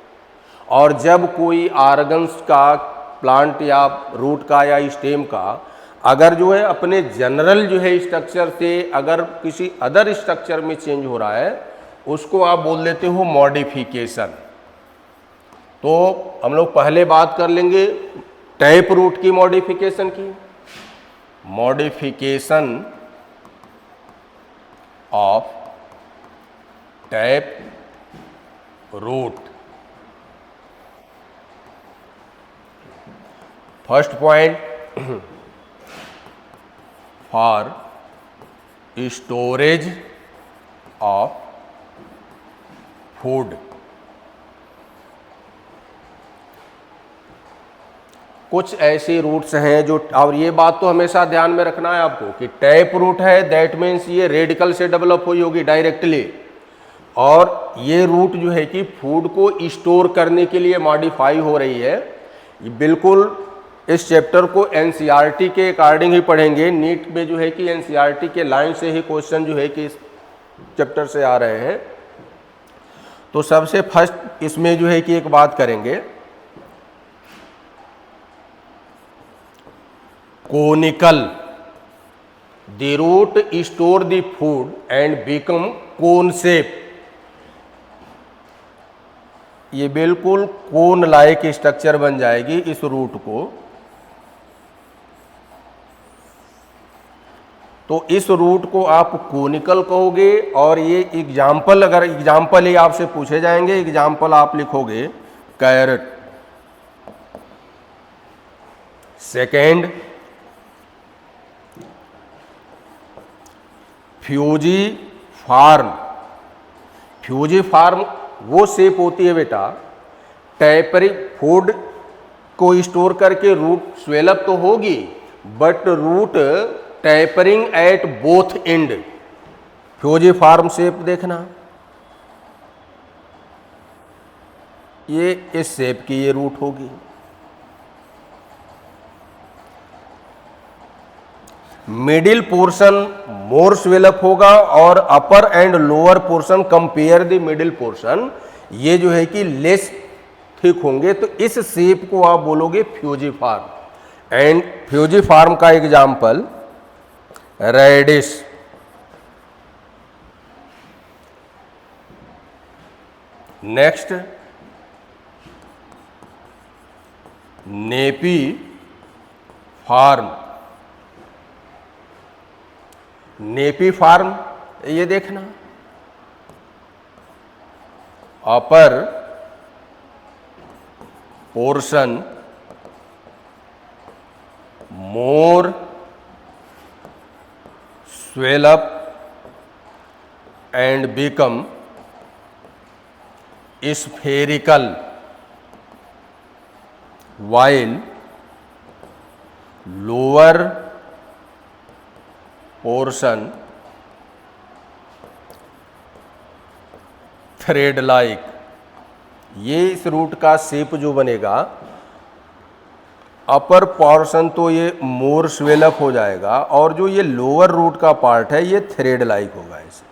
और जब कोई ऑर्गन्स का, प्लांट या रूट का या स्टेम का, अगर जो है अपने जनरल जो है स्ट्रक्चर से अगर किसी अदर स्ट्रक्चर में चेंज हो रहा है, उसको आप बोल देते हो मॉडिफिकेशन। तो हम लोग पहले बात कर लेंगे टैप रूट की मॉडिफिकेशन की। Modification of tap root. First point, for storage of food. कुछ ऐसे रूट्स हैं जो, और ये बात तो हमेशा ध्यान में रखना है आपको कि टैप रूट है दैट मीन्स ये रेडिकल से डेवलप हुई होगी डायरेक्टली, और ये रूट जो है कि फूड को स्टोर करने के लिए मॉडिफाई हो रही है। ये बिल्कुल इस चैप्टर को एनसीईआरटी के अकॉर्डिंग ही पढ़ेंगे। नीट में जो है कि एनसीईआरटी के लाइन से ही क्वेश्चन जो है कि इस चैप्टर से आ रहे हैं। तो सबसे फर्स्ट इसमें जो है कि एक बात करेंगे, conical. The root store the food and become cone shape. ये बिल्कुल कोन लाइक स्ट्रक्चर बन जाएगी इस रूट को। तो इस रूट को आप कोनिकल कहोगे। और ये एग्जाम्पल, अगर एग्जाम्पल ही आपसे पूछे जाएंगे, एग्जाम्पल आप लिखोगे carrot. Second, fusiform. Fusiform वो शेप होती है बेटा टैपरिंग। फूड को स्टोर करके रूट स्वेलअप तो होगी, but root tapering at both end. Fusiform shape देखना, ये इस शेप की ये रूट होगी। मिडिल पोर्शन मोर स्वेलअप होगा और upper end lower portion compare the middle portion, ये जो है कि लेस थिक होंगे। तो इस शेप को आप बोलोगे फ्यूजिफॉर्म। एंड फ्यूजिफॉर्म का example radish, next napiform. Napiform ये देखना, upper portion more swell up and become spherical, while lower portion thread like। ये इस रूट का शेप जो बनेगा, अपर पोर्शन तो ये मोर स्वेलअप हो जाएगा और जो ये लोअर रूट का पार्ट है ये थ्रेड लाइक होगा। इसे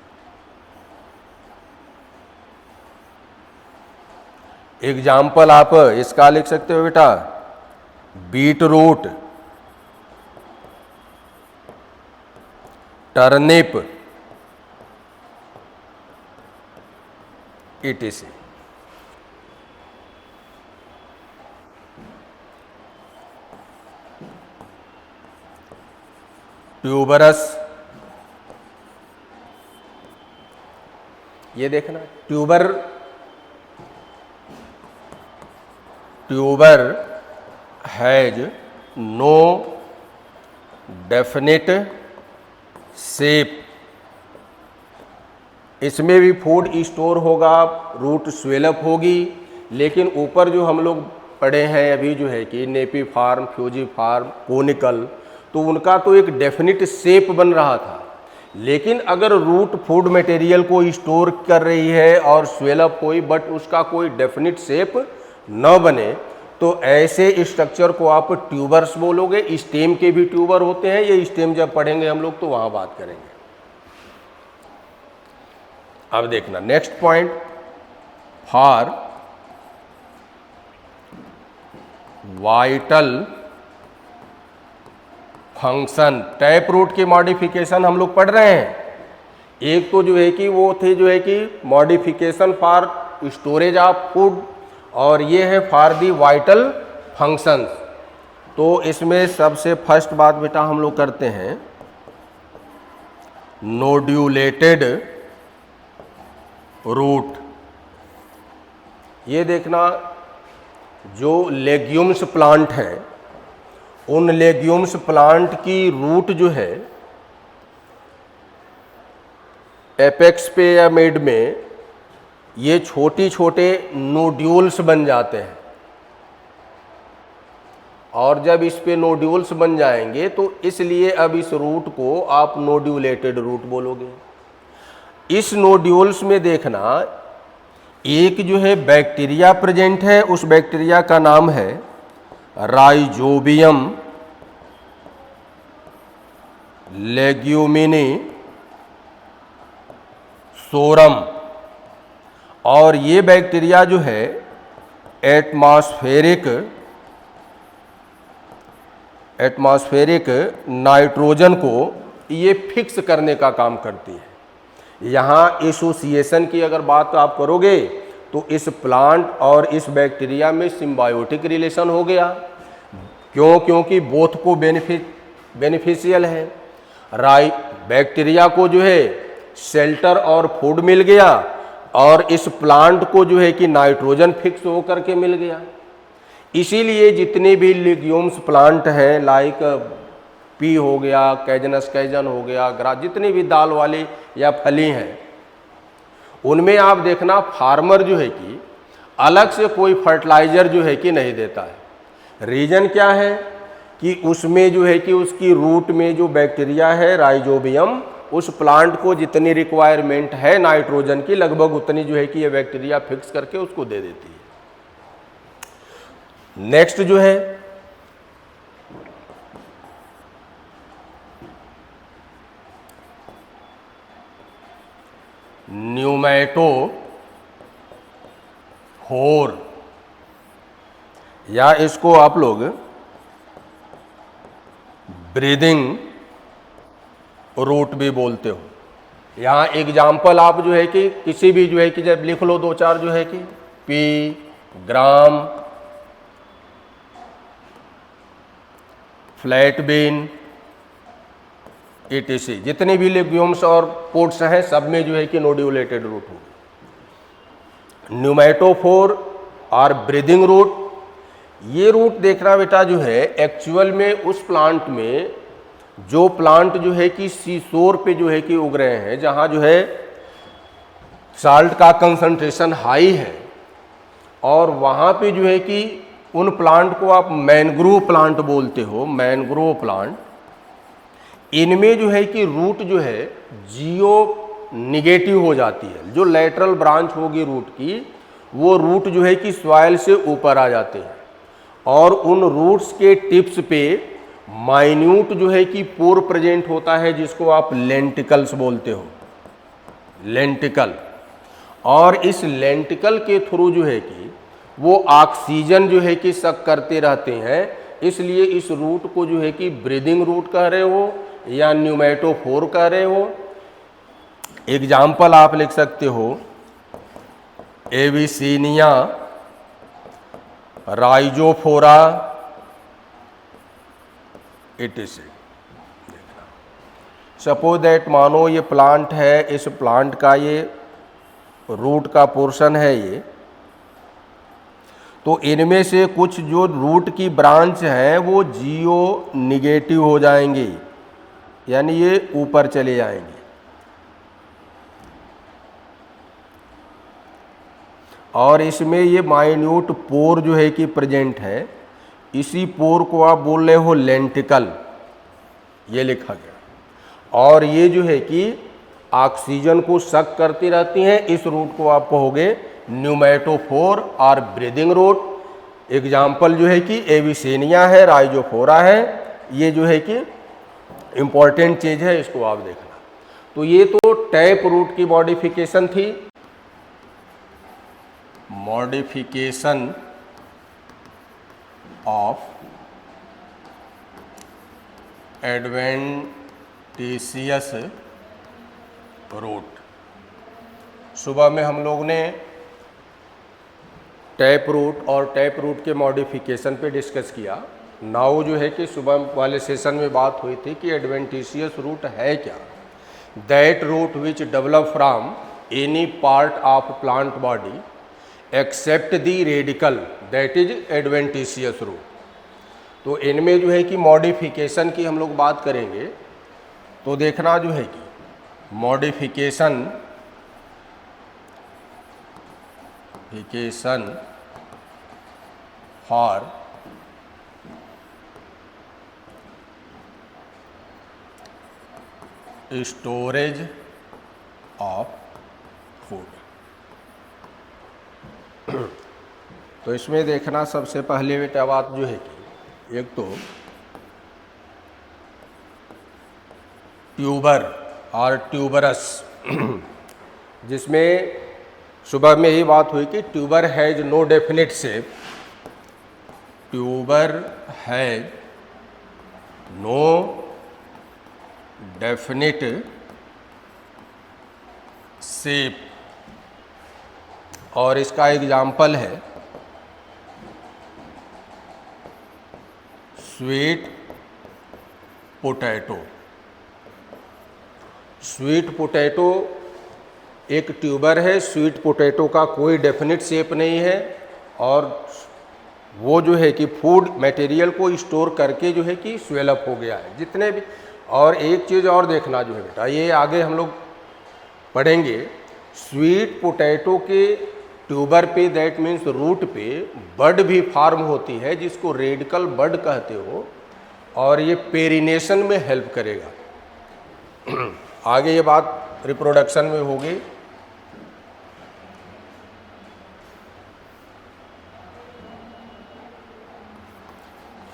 एग्जाम्पल आप इसका लिख सकते हो बेटा, beet root, turnip, etc। Tuberous, ये देखना tuber has no definite shape. इसमें भी फूड स्टोर होगा, रूट स्वेलअप होगी, लेकिन ऊपर जो हम लोग पढ़े हैं अभी जो है कि napiform, fusiform, conical, तो उनका तो एक डेफिनिट शेप बन रहा था। लेकिन अगर रूट फूड मटेरियल को स्टोर कर रही है और स्वेलअप हुई बट उसका कोई डेफिनिट शेप न बने, तो ऐसे स्ट्रक्चर को आप ट्यूबर्स बोलोगे। स्टेम के भी ट्यूबर होते हैं, ये स्टेम जब पढ़ेंगे हम लोग तो वहां बात करेंगे। अब देखना next point, for vital function. Tap root की मॉडिफिकेशन हम लोग पढ़ रहे हैं। एक तो जो है कि वो थे जो है कि modification for storage of food, और ये है फॉर दी वाइटल फंक्शंस। तो इसमें सबसे फर्स्ट बात बेटा हम लोग करते हैं नोड्यूलेटेड रूट। ये देखना, जो लेग्यूम्स प्लांट है उन लेग्यूम्स प्लांट की रूट जो है एपेक्स पे या मिड में ये छोटे छोटे नोड्यूल्स बन जाते हैं, और जब इस पे नोड्यूल्स बन जाएंगे तो इसलिए अब इस रूट को आप नोड्यूलेटेड रूट बोलोगे। इस नोड्यूल्स में देखना एक जो है बैक्टीरिया प्रेजेंट है, उस बैक्टीरिया का नाम है राइजोबियम लेग्यूमिनी सोरम, और ये बैक्टीरिया जो है एटमॉस्फेरिक नाइट्रोजन को ये फिक्स करने का काम करती है। यहाँ एसोसिएशन की अगर बात आप करोगे तो इस प्लांट और इस बैक्टीरिया में सिम्बायोटिक रिलेशन हो गया। क्यों? क्योंकि बोथ को बेनिफिशियल है। बैक्टीरिया को जो है शेल्टर और फूड मिल गया, और इस प्लांट को जो है कि नाइट्रोजन फिक्स होकर के मिल गया। इसीलिए जितने भी लिग्यूम्स प्लांट हैं, लाइक पी हो गया, कैजनस कैजन हो गया, जितनी भी दाल वाली या फली हैं, उनमें आप देखना फार्मर जो है कि अलग से कोई फर्टिलाइज़र जो है कि नहीं देता है। रीज़न क्या है कि उसमें जो है कि उसकी रूट में जो बैक्टीरिया है राइजोबियम, उस प्लांट को जितनी रिक्वायरमेंट है नाइट्रोजन की लगभग उतनी जो है कि ये बैक्टीरिया फिक्स करके उसको दे देती है। नेक्स्ट जो है न्यूमैटोफोर, या इसको आप लोग ब्रीदिंग रूट भी बोलते हो। यहाँ एग्जाम्पल आप जो है कि किसी भी जो है कि जब लिख लो 2-4 जो है कि पी, ग्राम, फ्लैट बीन, etc, जितने भी लेग्यूम्स और पोट्स हैं सब में जो है कि नोड्यूलेटेड रूट होगी। न्यूमैटोफोर और ब्रीदिंग रूट, ये रूट देखना बेटा जो है एक्चुअल में उस प्लांट में, जो प्लांट जो है कि सीशोर पे जो है कि उग रहे हैं, जहाँ जो है साल्ट का कंसंट्रेशन हाई है, और वहाँ पे जो है कि उन प्लांट को आप मैनग्रोव प्लांट बोलते हो, मैनग्रोव प्लांट, इनमें जो है कि रूट जो है जियो निगेटिव हो जाती है। जो लेटरल ब्रांच होगी रूट की, वो रूट जो है कि सॉइल से ऊपर आ जाते हैं, और उन रूट्स के टिप्स पे माइन्यूट जो है कि पोर प्रेजेंट होता है, जिसको आप लेंटिकल्स बोलते हो, लेंटिकल। और इस लेंटिकल के थ्रू जो है कि वो ऑक्सीजन जो है कि सक करते रहते हैं, इसलिए इस रूट को जो है कि ब्रीदिंग रूट कह रहे हो या न्यूमैटोफोर कह रहे हो। एग्जाम्पल आप लिख सकते हो एविसीनिया, राइजोफोरा, etc। सपोज दैट मानो ये प्लांट है, इस प्लांट का ये रूट का पोर्शन है ये, तो इनमें से कुछ जो रूट की ब्रांच है वो जियो निगेटिव हो जाएंगे, यानी ये ऊपर चले जाएंगे। और इसमें ये माइन्यूट पोर जो है कि प्रेजेंट है, इसी पोर को आप बोल रहे हो लेंटिकल, ये लिखा गया। और ये जो है कि ऑक्सीजन को सक करती रहती हैं, इस रूट को आप कहोगे न्यूमैटोफोर और ब्रीदिंग रूट। एग्जाम्पल जो है कि एविसेनिया है, राइजोफोरा है, ये जो है कि इम्पॉर्टेंट चीज़ है, इसको आप देखना। तो ये तो टैप रूट की मॉडिफिकेशन थी, मॉडिफिकेशन ऑफ एडवेंटिशियस रूट। सुबह में हम लोग ने टैप रूट और टैप रूट के मॉडिफिकेशन पे डिस्कस किया। नाउ जो है कि सुबह वाले सेशन में बात हुई थी कि एडवेंटिशियस रूट है क्या। That root which develop from any part of plant body except the radicle, that is adventitious root. तो इनमें जो है कि मॉडिफिकेशन की हम लोग बात करेंगे, तो देखना जो है कि modification for storage of food. तो इसमें देखना सबसे पहले बेटा बात जो है कि एक तो ट्यूबर और ट्यूबरस, जिसमें सुबह में ही बात हुई कि tuber has no definite shape, tuber has no definite shape. और इसका एग्जाम्पल है स्वीट पोटैटो। स्वीट पोटैटो एक ट्यूबर है, स्वीट पोटैटो का कोई डेफिनेट शेप नहीं है, और वो जो है कि फूड मटेरियल को स्टोर करके जो है कि स्वेलअप हो गया है जितने भी। और एक चीज़ और देखना जो है बेटा, ये आगे हम लोग पढ़ेंगे स्वीट पोटैटो के ट्यूबर पे, दैट मीन्स रूट पे बड भी फार्म होती है जिसको रेडिकल बड कहते हो, और ये पेरिनेशन में हेल्प करेगा। आगे ये बात रिप्रोडक्शन में होगी।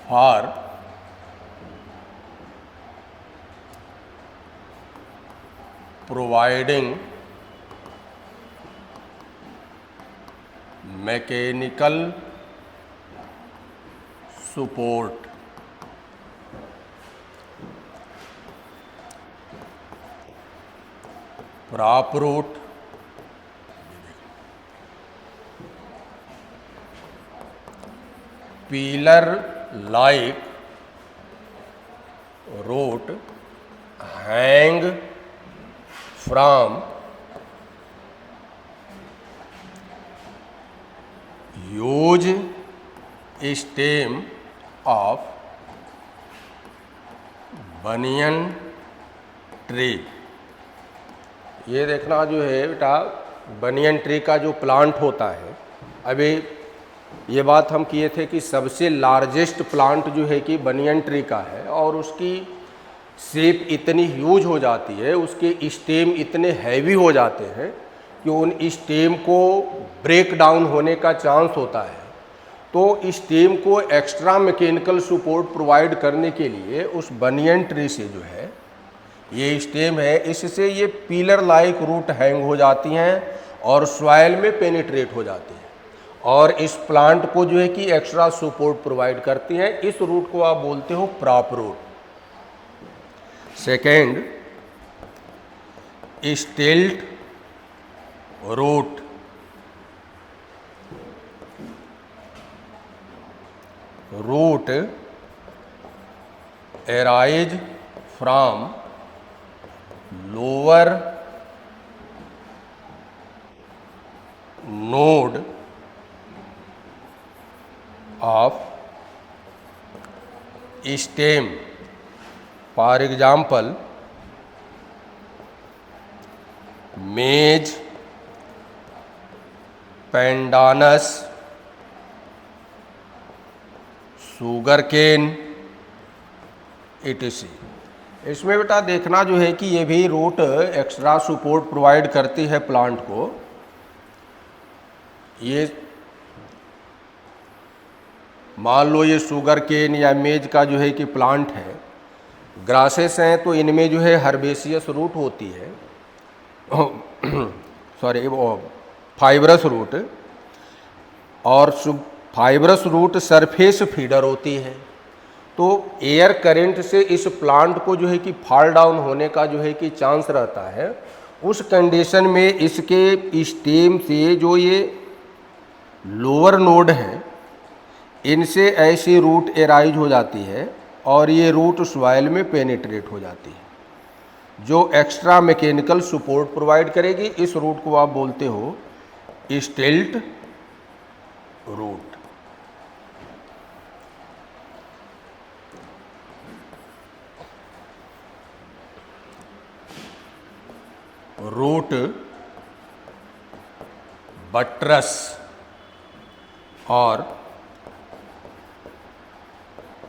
For providing mechanical support prop root pillar like root hang from use stem of banyan tree. ये देखना जो है बेटा, बनियन ट्री का जो प्लांट होता है, अभी ये बात हम किए थे कि सबसे लार्जेस्ट प्लांट जो है कि बनियन ट्री का है, और उसकी शेप इतनी ह्यूज हो जाती है, उसके स्टेम इतने हैवी हो जाते हैं कि उन स्टेम को ब्रेक डाउन होने का चांस होता है। तो स्टेम को एक्स्ट्रा मैकेनिकल सपोर्ट प्रोवाइड करने के लिए उस बनियन ट्री से जो है ये स्टेम है, इससे ये पिलर लाइक रूट हैंग हो जाती हैं और सॉइल में पेनिट्रेट हो जाती हैं, और इस प्लांट को जो है कि एक्स्ट्रा सपोर्ट प्रोवाइड करती हैं। इस रूट को आप बोलते हो prop root. Second, stilt root. Root arise from lower node of stem, for example maize, pandanus, sugarcane etc। इसमें बेटा देखना जो है कि ये भी रूट एक्स्ट्रा सपोर्ट प्रोवाइड करती है प्लांट को। ये मान लो ये शुगर केन या मेज का जो है कि प्लांट है, ग्रासेस हैं तो इनमें जो है हर्बेसियस रूट होती है, सॉरी वो फाइब्रस रूट, और फाइब्रस रूट सरफेस फीडर होती है। तो एयर करंट से इस प्लांट को जो है कि फॉल डाउन होने का जो है कि चांस रहता है। उस कंडीशन में इसके स्टेम से जो ये लोअर नोड हैं, इनसे ऐसी रूट एराइज हो जाती है और ये रूट सॉइल में पेनिट्रेट हो जाती है, जो एक्स्ट्रा मैकेनिकल सपोर्ट प्रोवाइड करेगी। इस रूट को आप बोलते हो स्टिल्ट रूट। रूट बट्रस और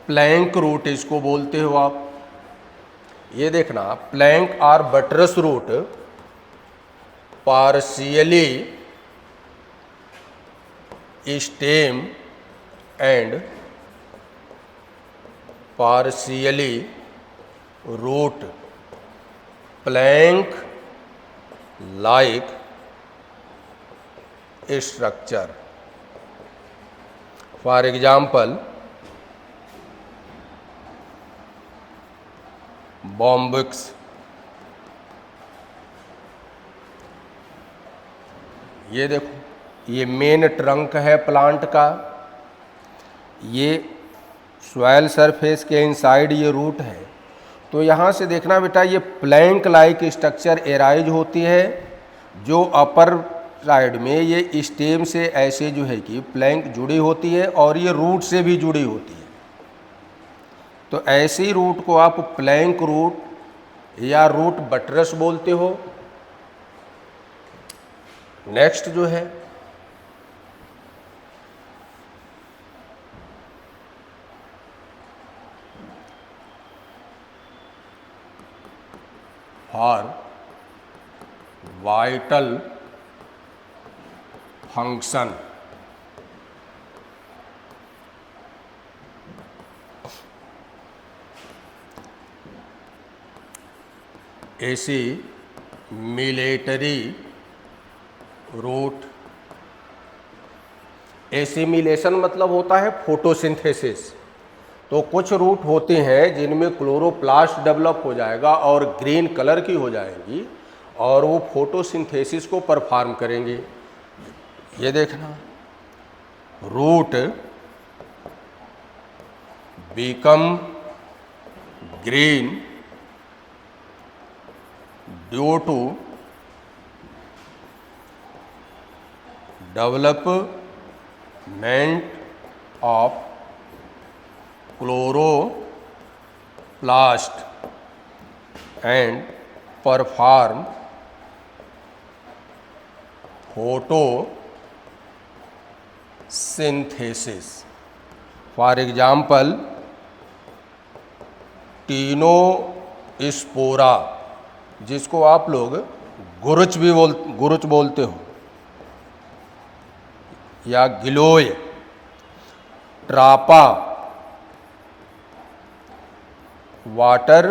प्लैंक रूट इसको बोलते हो आप। ये देखना, प्लैंक और buttress root partially stem and partially root plank like structure, for example bombyx। ये देखो, ये मेन ट्रंक है प्लांट का, ये सॉइल सरफेस के इनसाइड ये रूट है। तो यहाँ से देखना बेटा, ये प्लैंक लाइक स्ट्रक्चर एराइज होती है, जो अपर साइड में ये स्टेम से ऐसे जो है कि प्लैंक जुड़ी होती है और ये रूट से भी जुड़ी होती है। तो ऐसी रूट को आप प्लैंक रूट या रूट बट्रस बोलते हो। नेक्स्ट जो है फॉर वाइटल फंक्शन, ऐसी मिलेटरी रूट, एसिमिलेशन मतलब होता है फोटोसिंथेसिस। तो कुछ रूट होते हैं जिनमें क्लोरोप्लास्ट डेवलप हो जाएगा और ग्रीन कलर की हो जाएंगी और वो फोटोसिंथेसिस को परफॉर्म करेंगे। ये देखना, root become green due to development of chloroplast and perform photosynthesis. For example, टीनोस्पोरा, जिसको आप लोग गुरुच बोलते हो, या गिलोय, ट्रापा, वाटर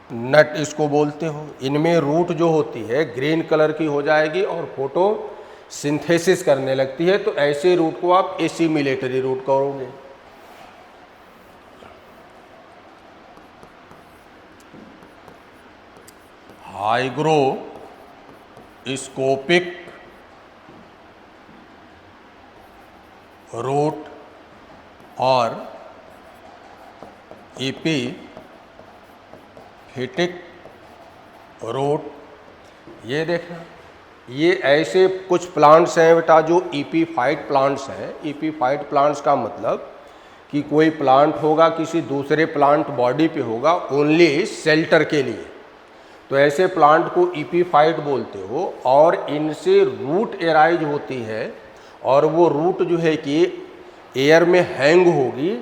नट इसको बोलते हो, इनमें रूट जो होती है ग्रीन कलर की हो जाएगी और फोटो सिंथेसिस करने लगती है। तो ऐसे रूट को आप एसिमिलेटरी रूट कहोगे। हाइग्रोस्कोपिक रूट और एपिफिटिक रूट, ये देखना, ये ऐसे कुछ प्लांट्स हैं बेटा जो एपीफाइट प्लांट्स हैं। एपीफाइट प्लांट्स का मतलब कि कोई प्लांट होगा किसी दूसरे प्लांट बॉडी पे होगा ओनली शेल्टर के लिए, तो ऐसे प्लांट को एपीफाइट बोलते हो। और इनसे रूट एराइज होती है और वो रूट जो है कि एयर में हैंग होगी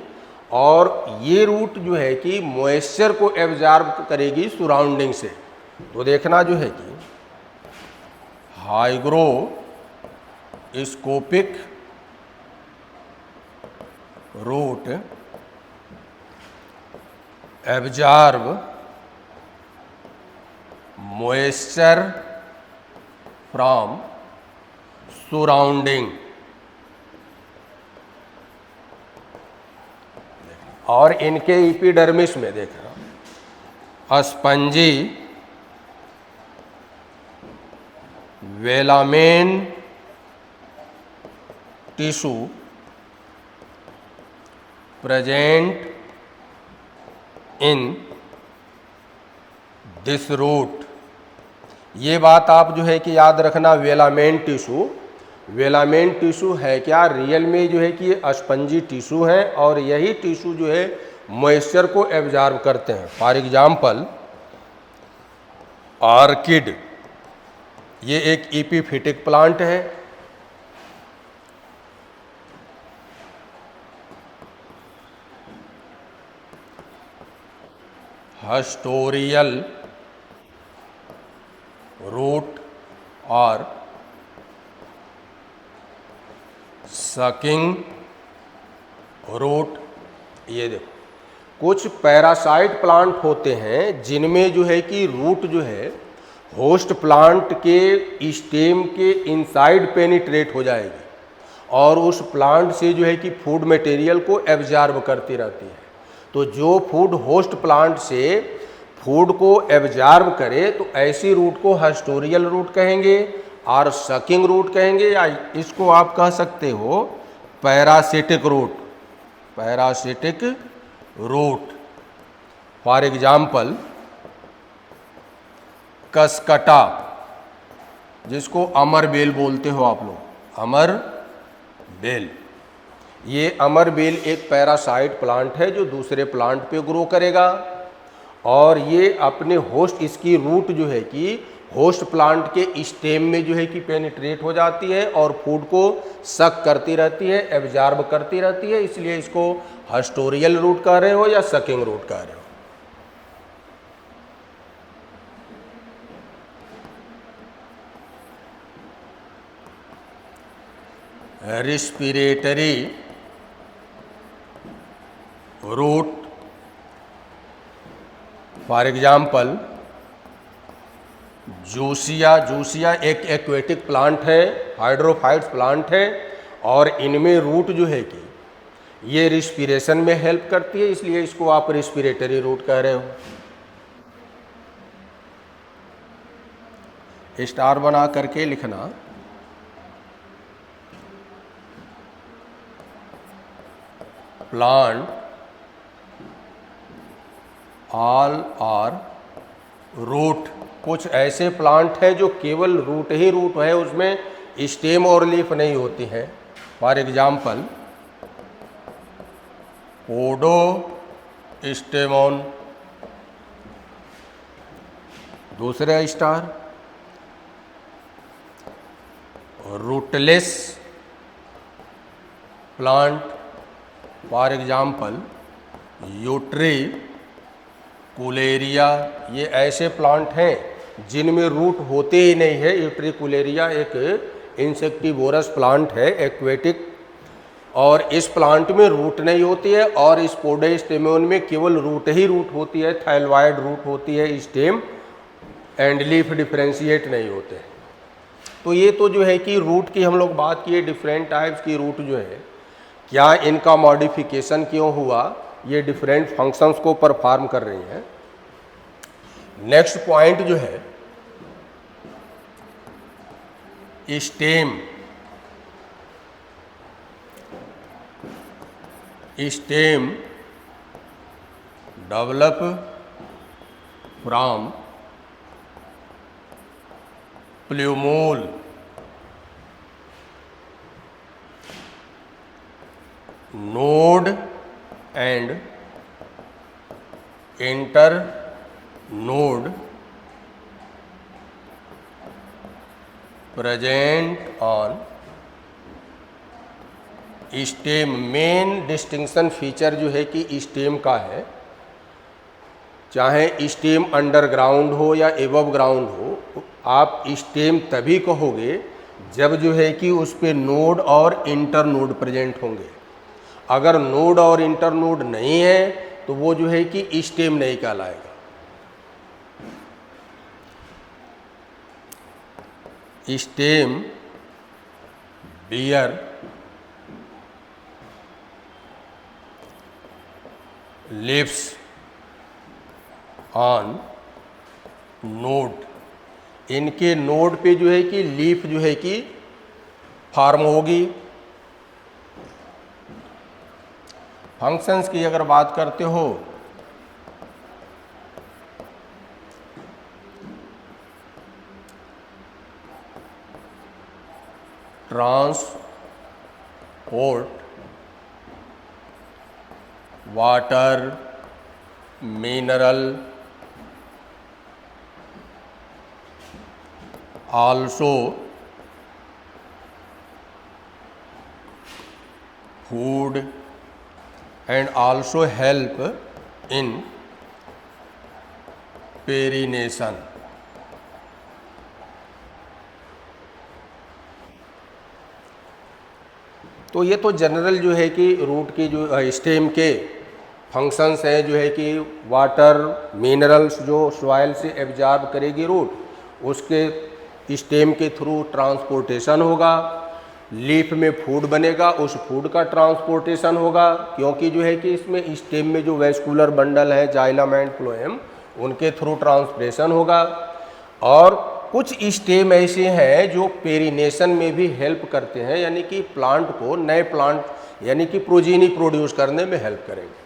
और ये रूट जो है कि मॉइस्चर को एब्जॉर्ब करेगी सराउंडिंग से। तो देखना जो है कि hygroscopic root absorb moisture from surrounding, और इनके एपिडर्मिस में देखना spongy velamen tissue present in this root. ये बात आप जो है कि याद रखना, वेलामेन टिश्यू है क्या, रियल में जो है कि ये स्पंजी टिश्यू है और यही टिश्यू जो है मॉइस्चर को एब्जॉर्ब करते हैं। फॉर एग्जांपल ऑर्किड, ये एक एपीफिटिक प्लांट है। हस्टोरियल रूट और सकिंग रूट। ये देखो, कुछ पैरासाइट प्लांट होते हैं जिनमें जो है कि रूट जो है होस्ट प्लांट के स्टेम के इनसाइड पेनिट्रेट हो जाएगी और उस प्लांट से जो है कि फूड मटेरियल को एब्जॉर्ब करती रहती है। तो जो फूड होस्ट प्लांट से फूड को एब्जॉर्ब करे तो ऐसी रूट को हस्टोरियल रूट कहेंगे और सकिंग रूट कहेंगे, या इसको आप कह सकते हो parasitic root. For example Cuscuta, जिसको अमर बेल बोलते हो आप लोग, अमर बेल। ये अमर बेल एक पैरासाइट प्लांट है जो दूसरे प्लांट पे ग्रो करेगा और ये अपने होस्ट, इसकी रूट जो है कि होस्ट प्लांट के स्टेम में जो है कि पेनिट्रेट हो जाती है और फूड को सक करती रहती है, एब्जॉर्ब करती रहती है, इसलिए इसको हस्टोरियल रूट कह रहे हो या सकिंग रूट कह रहे हो। रेस्पिरेटरी रूट, फॉर एग्जाम्पल जूसिया। जूसिया एक एक्वेटिक प्लांट है, हाइड्रोफाइट्स प्लांट है, और इनमें रूट जो है कि ये रिस्पिरेशन में हेल्प करती है, इसलिए इसको आप रेस्पिरेटरी रूट कह रहे हो। स्टार बना करके लिखना। Plant all are root. कुछ ऐसे प्लांट हैं जो केवल रूट ही रूट है, उसमें स्टेम और लीफ नहीं होती है। For example Podostemon. दूसरा star rootless plant, for example Utricularia. ये ऐसे प्लांट हैं जिनमें रूट होते ही नहीं है। यूट्रिकुलेरिया एक इंसेक्टिवोरस प्लांट है, एक्वेटिक, और इस प्लांट में रूट नहीं होती है, और इस पोडोस्टेमोन में केवल रूट ही रूट होती है, थाइलॉइड रूट होती है, स्टेम एंड लीफ डिफ्रेंशिएट नहीं होते हैं। तो ये तो जो है कि रूट की हम लोग बात किए, डिफरेंट टाइप्स की रूट जो है, क्या इनका मॉडिफिकेशन क्यों हुआ, ये डिफरेंट फंक्शंस को परफॉर्म कर रही हैं। नेक्स्ट पॉइंट जो है stem. Stem develop from plumule. Node and inter node present on stem. Main distinction feature जो है कि स्टेम का है, चाहे स्टेम अंडरग्राउंड हो या एबव ग्राउंड हो, आप स्टेम तभी कहोगे जब जो है कि उस पे नोड और इंटर नोड प्रेजेंट होंगे। अगर नोड और इंटर नोड नहीं है तो वो जो है कि स्टेम नहीं कहलाएगा। Stem bear leaves on node. इनके नोड पे जो है कि लीफ जो है कि फॉर्म होगी। फंक्शंस की अगर बात करते हो transport water, mineral, also food, and also help in perennation. तो ये तो जनरल जो है कि रूट की जो स्टेम के फंक्शंस हैं, जो है कि वाटर, मिनरल्स जो सॉइल से एब्जॉर्ब करेगी रूट, उसके स्टेम के थ्रू ट्रांसपोर्टेशन होगा। लीफ में फूड बनेगा, उस फूड का ट्रांसपोर्टेशन होगा, क्योंकि जो है कि इसमें स्टेम में जो वेस्कुलर बंडल है, जाइलम एंड फ्लोएम, उनके थ्रू ट्रांसप्रेशन होगा। और कुछ स्टेम ऐसे हैं जो पेरिनेशन में भी हेल्प करते हैं, यानी कि प्लांट को नए प्लांट यानी कि प्रोजीनी प्रोड्यूस करने में हेल्प करेंगे।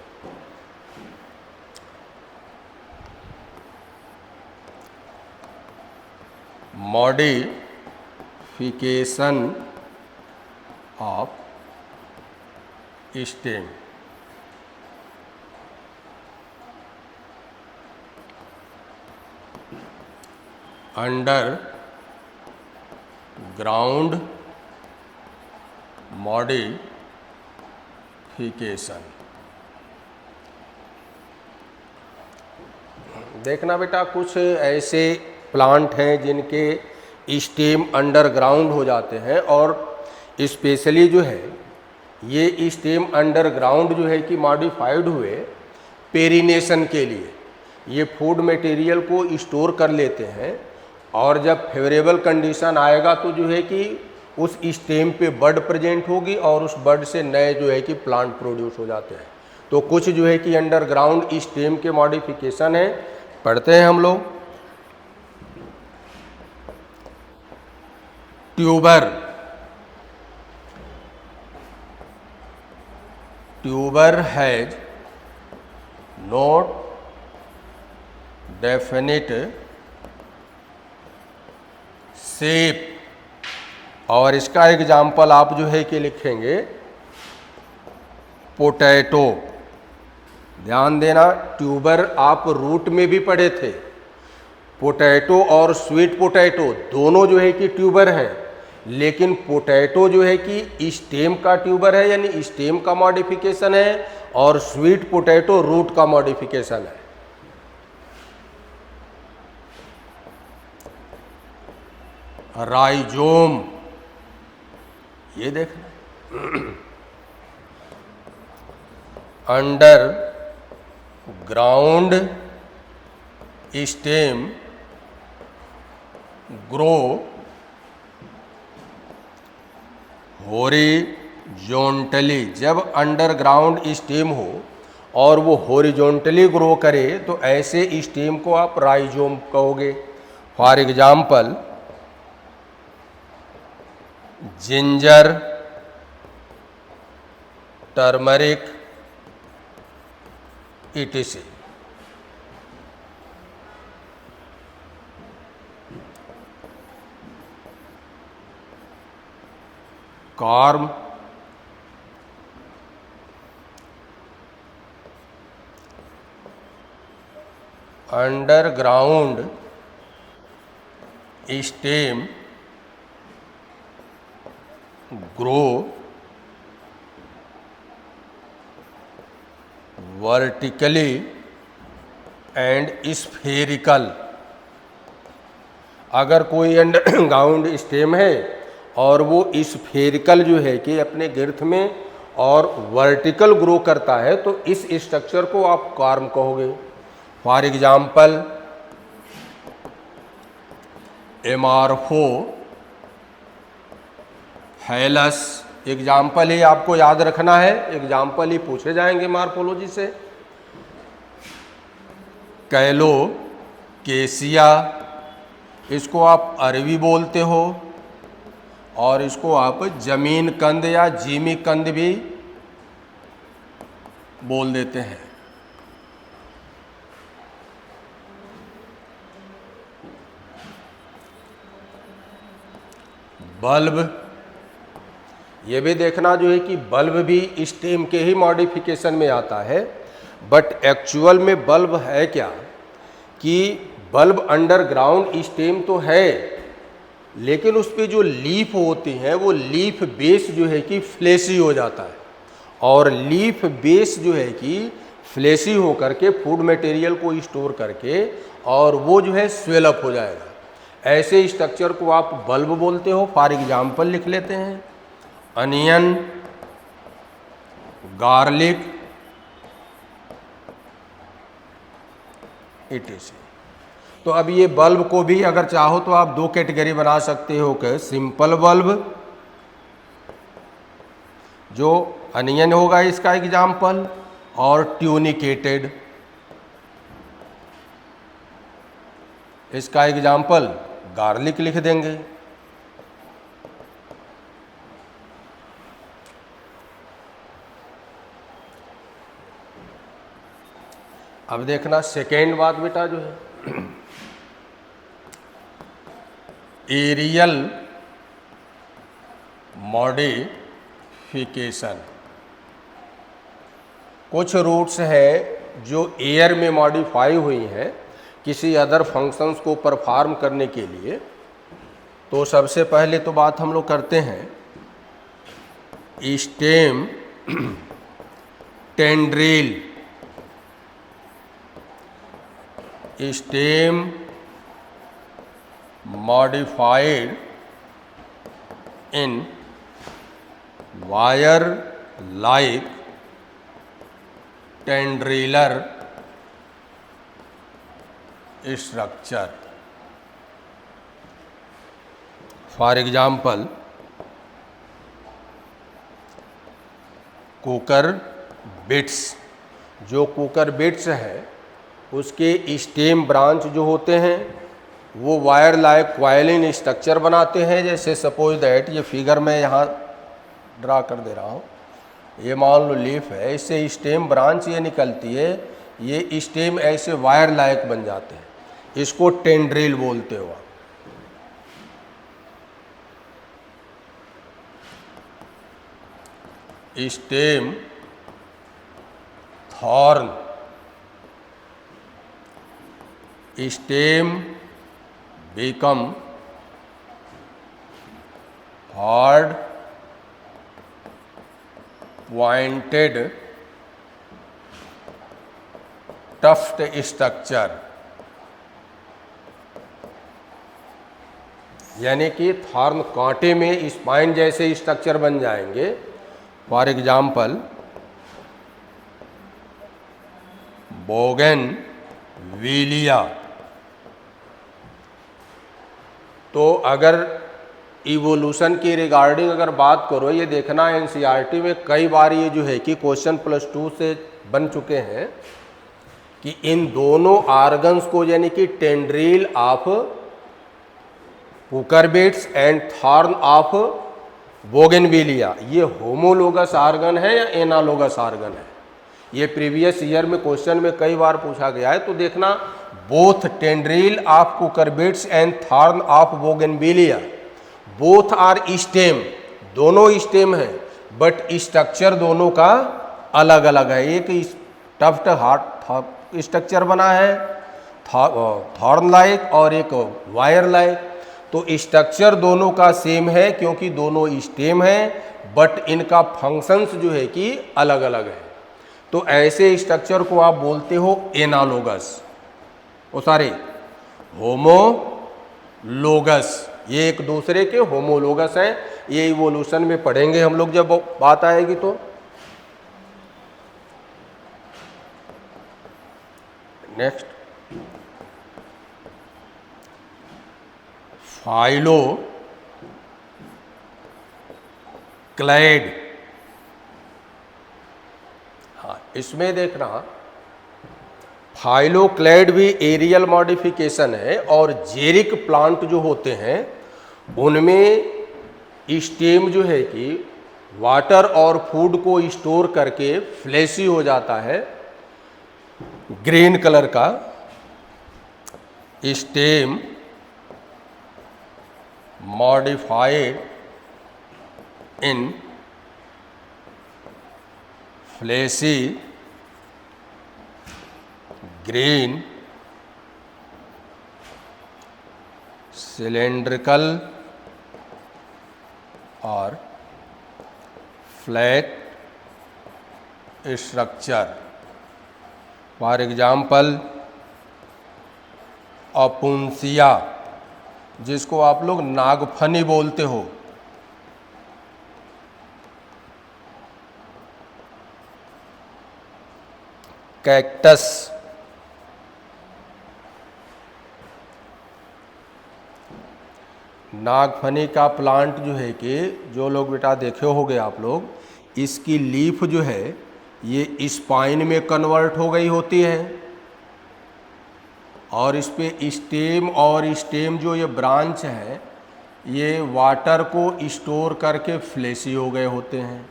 Modification of stem. Under ground modification. देखना बेटा, कुछ ऐसे प्लांट हैं जिनके स्टेम अंडरग्राउंड हो जाते हैं, और स्पेशली जो है ये स्टेम अंडरग्राउंड जो है कि मॉडिफाइड हुए पेरिनेशन के लिए। ये फूड मटेरियल को स्टोर कर लेते हैं, और जब फेवरेबल कंडीशन आएगा तो जो है कि उस स्टेम पे बड प्रेजेंट होगी, और उस बड से नए जो है कि प्लांट प्रोड्यूस हो जाते हैं। तो कुछ जो है कि अंडरग्राउंड स्टेम के मॉडिफिकेशन है, पढ़ते हैं हम लोग। Tuber has not definite shape, और इसका एग्जाम्पल आप जो है कि लिखेंगे पोटैटो। ध्यान देना, ट्यूबर आप रूट में भी पढ़े थे। पोटैटो और स्वीट पोटैटो दोनों जो है कि ट्यूबर हैं, लेकिन पोटैटो जो है कि स्टेम का ट्यूबर है, यानी स्टेम का मॉडिफिकेशन है, और स्वीट पोटैटो रूट का मॉडिफिकेशन है। राइजोम, ये देखना, under ground stem grow horizontally. जब अंडरग्राउंड स्टेम हो और वो हॉरिजॉन्टली ग्रो करे तो ऐसे स्टेम को आप राइजोम कहोगे। For example ginger, turmeric, etc। Corm, underground stem grow vertically and spherical. अगर कोई अंडरग्राउंड स्टेम है और वो स्फेरिकल जो है कि अपने गिर्थ में और वर्टिकल ग्रो करता है, तो इस स्ट्रक्चर को आप कार्म कहोगे। फॉर एग्जाम्पल एमार्फो हैलस, एग्जाम्पल ही आपको याद रखना है, एग्जाम्पल ही पूछे जाएंगे मार्फोलॉजी से। कैलो केसिया, इसको आप अरवी बोलते हो, और इसको आप जमीन कंद या जीमी कंद भी बोल देते हैं। बल्ब, ये भी देखना जो है कि बल्ब भी स्टेम के ही मॉडिफिकेशन में आता है, बट एक्चुअल में बल्ब है क्या कि बल्ब अंडरग्राउंड स्टेम तो है, लेकिन उस पर जो लीफ होती हैं वो लीफ बेस जो है कि फ्लेशी हो जाता है, और लीफ बेस जो है कि फ्लेशी होकर के फूड मटेरियल को स्टोर करके और वो जो है स्वेल अप हो जाएगा। ऐसे स्ट्रक्चर को आप बल्ब बोलते हो। फॉर एग्जाम्पल लिख लेते हैं अनियन, गार्लिक, etc। तो अब ये बल्ब को भी अगर चाहो तो आप दो कैटेगरी बना सकते हो कि सिंपल बल्ब, जो अनियन होगा इसका एग्जाम्पल, और ट्यूनिकेटेड, इसका एग्जाम्पल गार्लिक लिख देंगे। अब देखना सेकेंड बात बेटा जो है एरियल मॉडिफिकेशन। कुछ रूट्स हैं जो एयर में मॉडिफाई हुई हैं, किसी अदर फंक्शंस को परफॉर्म करने के लिए, तो सबसे पहले तो बात हम लोग करते हैं stem tendril, stem modified in wire like टेंड्रिलर structure. For example, cooker bits, जो कुकर बिट्स है उसके स्टेम ब्रांच जो होते हैं वो वायर लाइक क्वाइलिन स्ट्रक्चर बनाते हैं। जैसे सपोज दैट ये फिगर मैं यहाँ ड्रा कर दे रहा हूँ, ये मान लो लीफ है, इससे स्टेम ब्रांच ये निकलती है, ये स्टेम ऐसे वायर लाइक बन जाते हैं, इसको टेंड्रिल बोलते हो आप। Stem thorn, stem become hard pointed tuft structure, यानी कि थॉर्न कांटे में स्पाइन जैसे स्ट्रक्चर बन जाएंगे। For example, bougainvillea. तो अगर इवोल्यूशन की रिगार्डिंग अगर बात करो, ये देखना एनसीईआरटी में कई बार ये जो है कि क्वेश्चन +2 से बन चुके हैं कि इन दोनों आर्गन्स को, यानी कि tendril of cucurbits and thorn of bougainvillea, ये होमोलोगस आर्गन है या एनालोगस आर्गन है। ये प्रीवियस ईयर में क्वेश्चन में कई बार पूछा गया है। तो देखना, both tendril of cucurbits and thorn of bougainvillea both are stem, दोनों स्टेम है, बट स्ट्रक्चर दोनों का अलग अलग है। एक टफ्ट हार्ट स्ट्रक्चर बना है थॉर्न लाइक और एक वायर लाइक। तो स्ट्रक्चर दोनों का सेम है क्योंकि दोनों स्टेम है, बट इनका फंक्शंस जो है कि अलग अलग है। तो ऐसे स्ट्रक्चर को आप बोलते हो एनालोगस, होमोलोगस। ये एक दूसरे के होमोलोगस हैं। ये इवोल्यूशन में पढ़ेंगे हम लोग जब बात आएगी। तो नेक्स्ट, फाइलोक्लैड। हाँ, इसमें देखना, फाइलोक्लैड भी एरियल मॉडिफिकेशन है, और जेरिक प्लांट जो होते हैं उनमें स्टेम जो है कि वाटर और फूड को स्टोर करके फ्लैशी हो जाता है, ग्रीन कलर का। Stem modified in fleshy green cylindrical और फ्लैट स्ट्रक्चर। फॉर एग्जाम्पल, अपुंसिया, जिसको आप लोग नागफनी बोलते हो। कैक्टस, नागफनी का प्लांट जो है कि जो लोग बेटा देखे होगे आप लोग, इसकी लीफ जो है ये स्पाइन में कन्वर्ट हो गई होती है, और इस पे स्टेम और स्टेम जो ये ब्रांच है ये वाटर को स्टोर करके फ्लैशी हो गए होते हैं।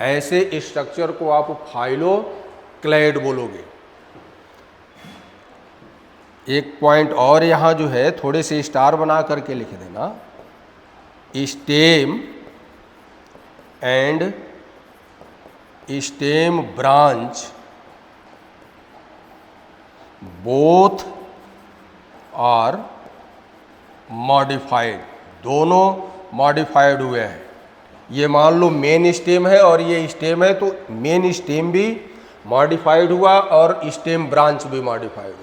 ऐसे स्ट्रक्चर को आप फाइलोक्लैड बोलोगे। एक पॉइंट और यहाँ जो है थोड़े से स्टार बना करके लिख देना, stem and stem branch both are modified, दोनों मॉडिफाइड हुए हैं। ये मान लो मेन स्टेम है और ये स्टेम है, तो मेन स्टेम भी मॉडिफाइड हुआ और स्टेम ब्रांच भी मॉडिफाइड हुआ।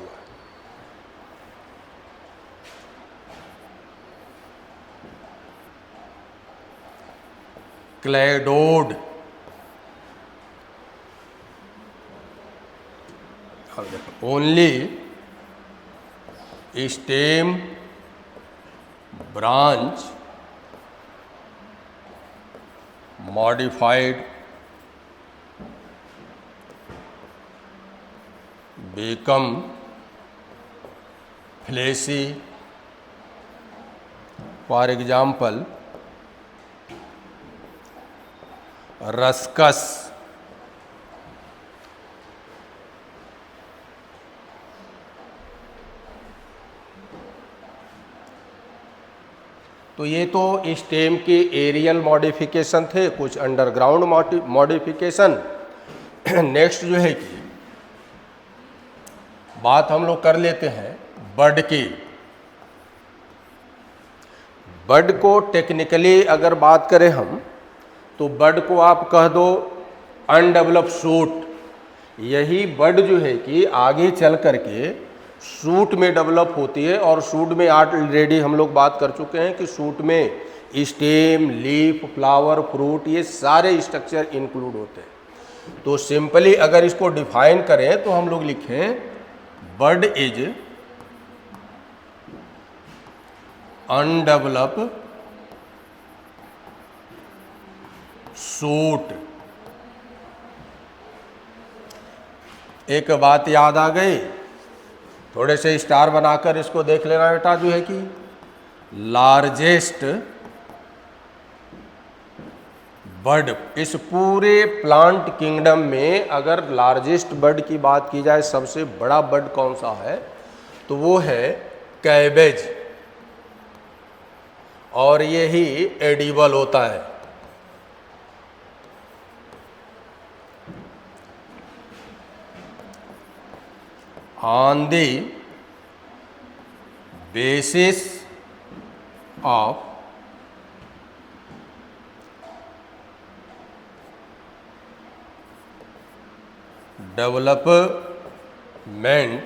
Cladode, only stem branch modified become fleshy, for example ruscus, तो ये तो स्टेम के एरियल मॉडिफिकेशन थे, कुछ अंडरग्राउंड मॉडिफिकेशन। नेक्स्ट जो है कि बात हम लोग कर लेते हैं बड की। बड को टेक्निकली अगर बात करें हम, तो बड को आप कह दो अनडेवलप्ड शूट। यही बड जो है कि आगे चल करके शूट में डेवलप होती है, और शूट में ऑलरेडी हम लोग बात कर चुके हैं कि शूट में स्टेम, लीफ, फ्लावर, फ्रूट, ये सारे स्ट्रक्चर इंक्लूड होते हैं। तो सिंपली अगर इसको डिफाइन करें तो हम लोग लिखें बड इज अनडेवलप्ड शूट। एक बात याद आ गई, थोड़े से स्टार बनाकर इसको देख लेना बेटा, जो है कि लार्जेस्ट बर्ड, इस पूरे प्लांट किंगडम में अगर लार्जेस्ट बर्ड की बात की जाए, सबसे बड़ा बर्ड कौन सा है, तो वो है कैबेज, और यही एडिबल होता है। On the basis of development,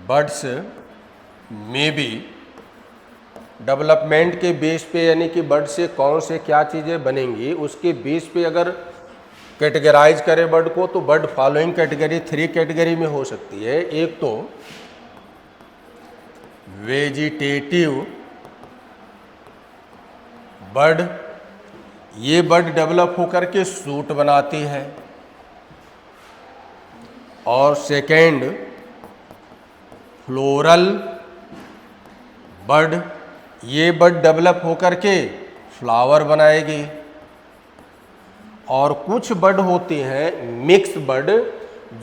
birds may be, development के बेस पे, यानी कि बर्ड से कौन से क्या चीज़ें बनेंगी उसके बेस पे अगर कैटेगराइज करें बर्ड को, तो बर्ड फॉलोइंग कैटेगरी 3 कैटेगरी में हो सकती है। एक तो वेजिटेटिव बर्ड, ये बर्ड डेवलप होकर के सूट बनाती है, और सेकेंड फ्लोरल बर्ड, ये बर्ड डेवलप होकर के फ्लावर बनाएगी, और कुछ बर्ड होती हैं मिक्स बर्ड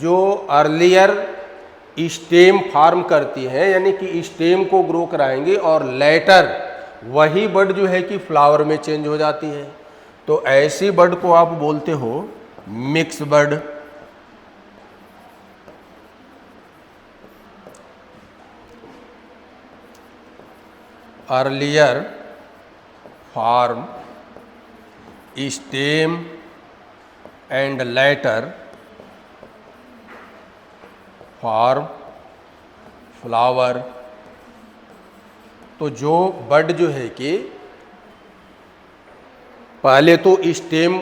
जो अर्लियर स्टेम फार्म करती हैं, यानी कि स्टेम को ग्रो कराएंगे और लेटर वही बर्ड जो है कि फ्लावर में चेंज हो जाती है। तो ऐसी बर्ड को आप बोलते हो mix bud. Earlier form stem and later form flower. तो जो बर्ड जो है कि पहले तो स्टेम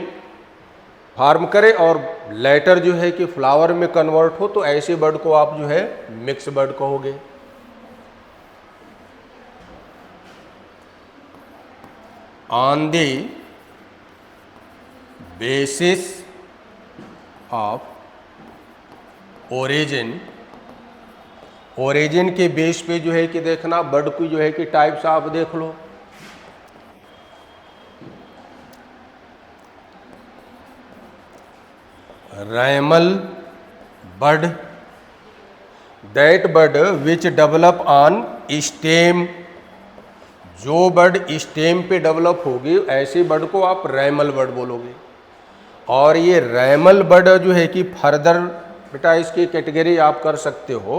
फार्म करे और लेटर जो है कि फ्लावर में कन्वर्ट हो, तो ऐसे बर्ड को आप जो है मिक्स बर्ड कहोगे। On the basis of origin, origin के बेस पे जो है कि देखना बर्ड की जो है कि टाइप्स आप देख लो। Ramal bud, that bud which develop on stem, जो बर्ड स्टेम पे डेवलप होगी ऐसे बर्ड को आप रैमल बर्ड बोलोगे। और ये रैमल बर्ड जो है कि फर्दर बेटा इसकी कैटेगरी आप कर सकते हो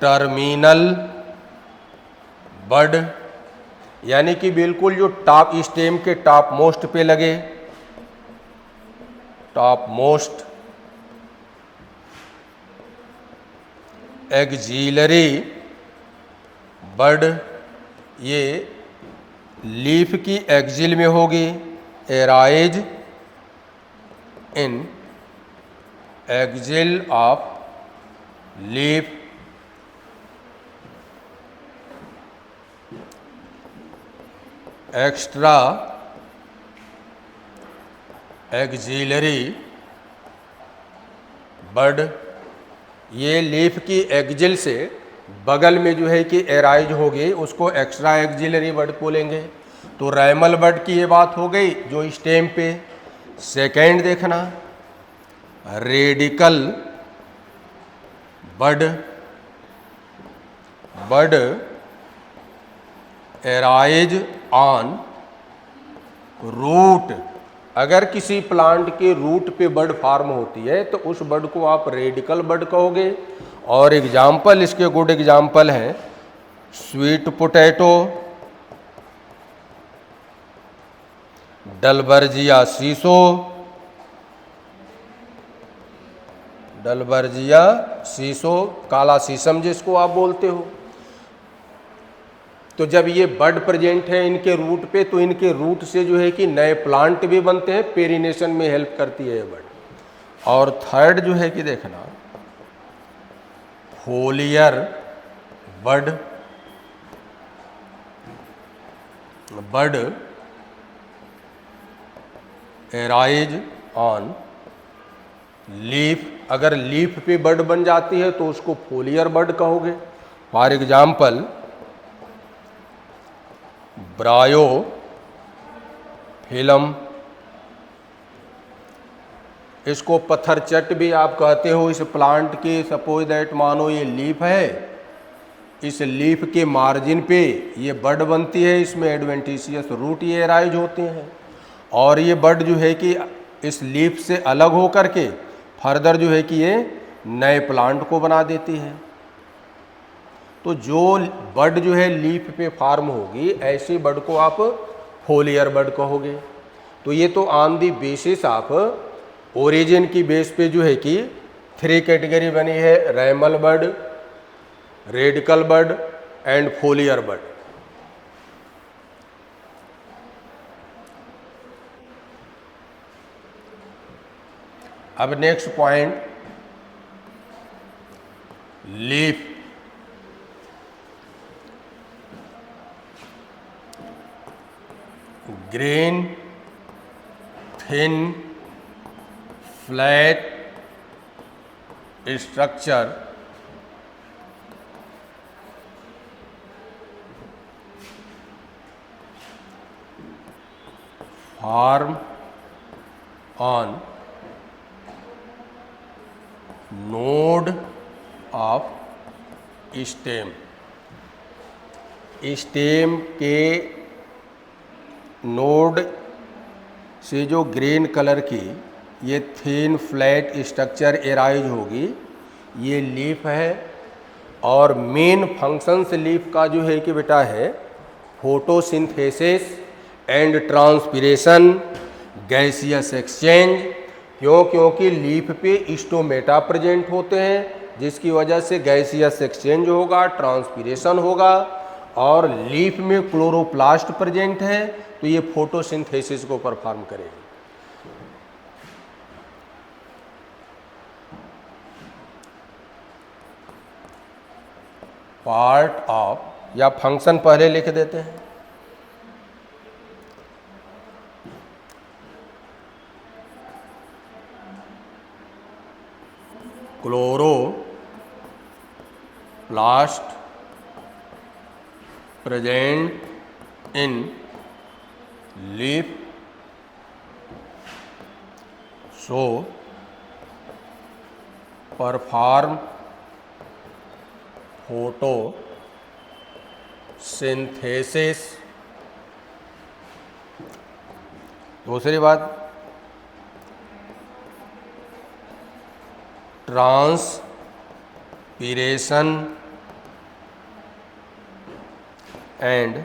टर्मिनल बड, यानी कि बिल्कुल जो टॉप स्टेम के टॉप मोस्ट पे लगे, टॉप मोस्ट एक्सिलरी बड, ये लीफ की एक्सिल में होगी, arise in axil of leaf extra axillary bud, ये लीफ की एक्सिल से बगल में जो है कि एराइज होगी, उसको एक्स्ट्रा एक्सिलरी बड बोलेंगे। तो रैमल बड की ये बात हो गई जो स्टेम पे। सेकेंड देखना radical bud, bud arise on root, अगर किसी प्लांट के रूट पे बड फार्म होती है तो उस बड को आप रेडिकल बड कहोगे। और एग्जाम्पल इसके गुड एग्जाम्पल हैं स्वीट पोटैटो, डलबर्जिया सीसो, डलबर्जिया सीसो, काला शीशम जिसको आप बोलते हो। तो जब ये बड प्रेजेंट है इनके रूट पे तो इनके रूट से जो है कि नए प्लांट भी बनते हैं, पेरिनेशन में हेल्प करती है ये बड। और थर्ड जो है कि देखना foliar bud, bud arise on leaf, अगर लीफ पे बड बन जाती है तो उसको फोलियर बड कहोगे। फॉर एग्जाम्पल ब्रायो फिलम, इसको पत्थर चट भी आप कहते हो। इस प्लांट के सपोज दैट मानो ये लीफ है, इस लीफ के मार्जिन पे ये बड बनती है, इसमें एडवेंटिशियस रूट ये एराइज होते हैं और ये बड जो है कि इस लीफ से अलग हो करके फर्दर जो है कि ये नए प्लांट को बना देती है। तो जो बड जो है लीफ पे फार्म होगी ऐसी बड को आप फोलियर बड कहोगे। तो ये तो on the basis of origin की बेस पे जो है कि 3 कैटेगरी बनी है, रैमल बड, रेडिकल बड एंड फोलियर बड। अब next point leaf, green thin flat structure form on node of stem, stem के नोड से जो ग्रीन कलर की ये थिन फ्लैट स्ट्रक्चर एराइज होगी, ये लीफ है। और मेन फंक्शंस लीफ का जो है कि बेटा है photosynthesis and transpiration, gaseous exchange. क्योंकि लीफ पे स्टोमेटा प्रेजेंट होते हैं जिसकी वजह से गैसियस एक्सचेंज होगा, ट्रांसपिरेशन होगा। और लीफ में क्लोरोप्लास्ट प्रेजेंट है तो ये फोटोसिंथेसिस को परफॉर्म करेगी। पार्ट ऑफ, या फंक्शन पहले लिख देते हैं, chloroplast present in leaf so perform photosynthesis दूसरी बात, transpiration and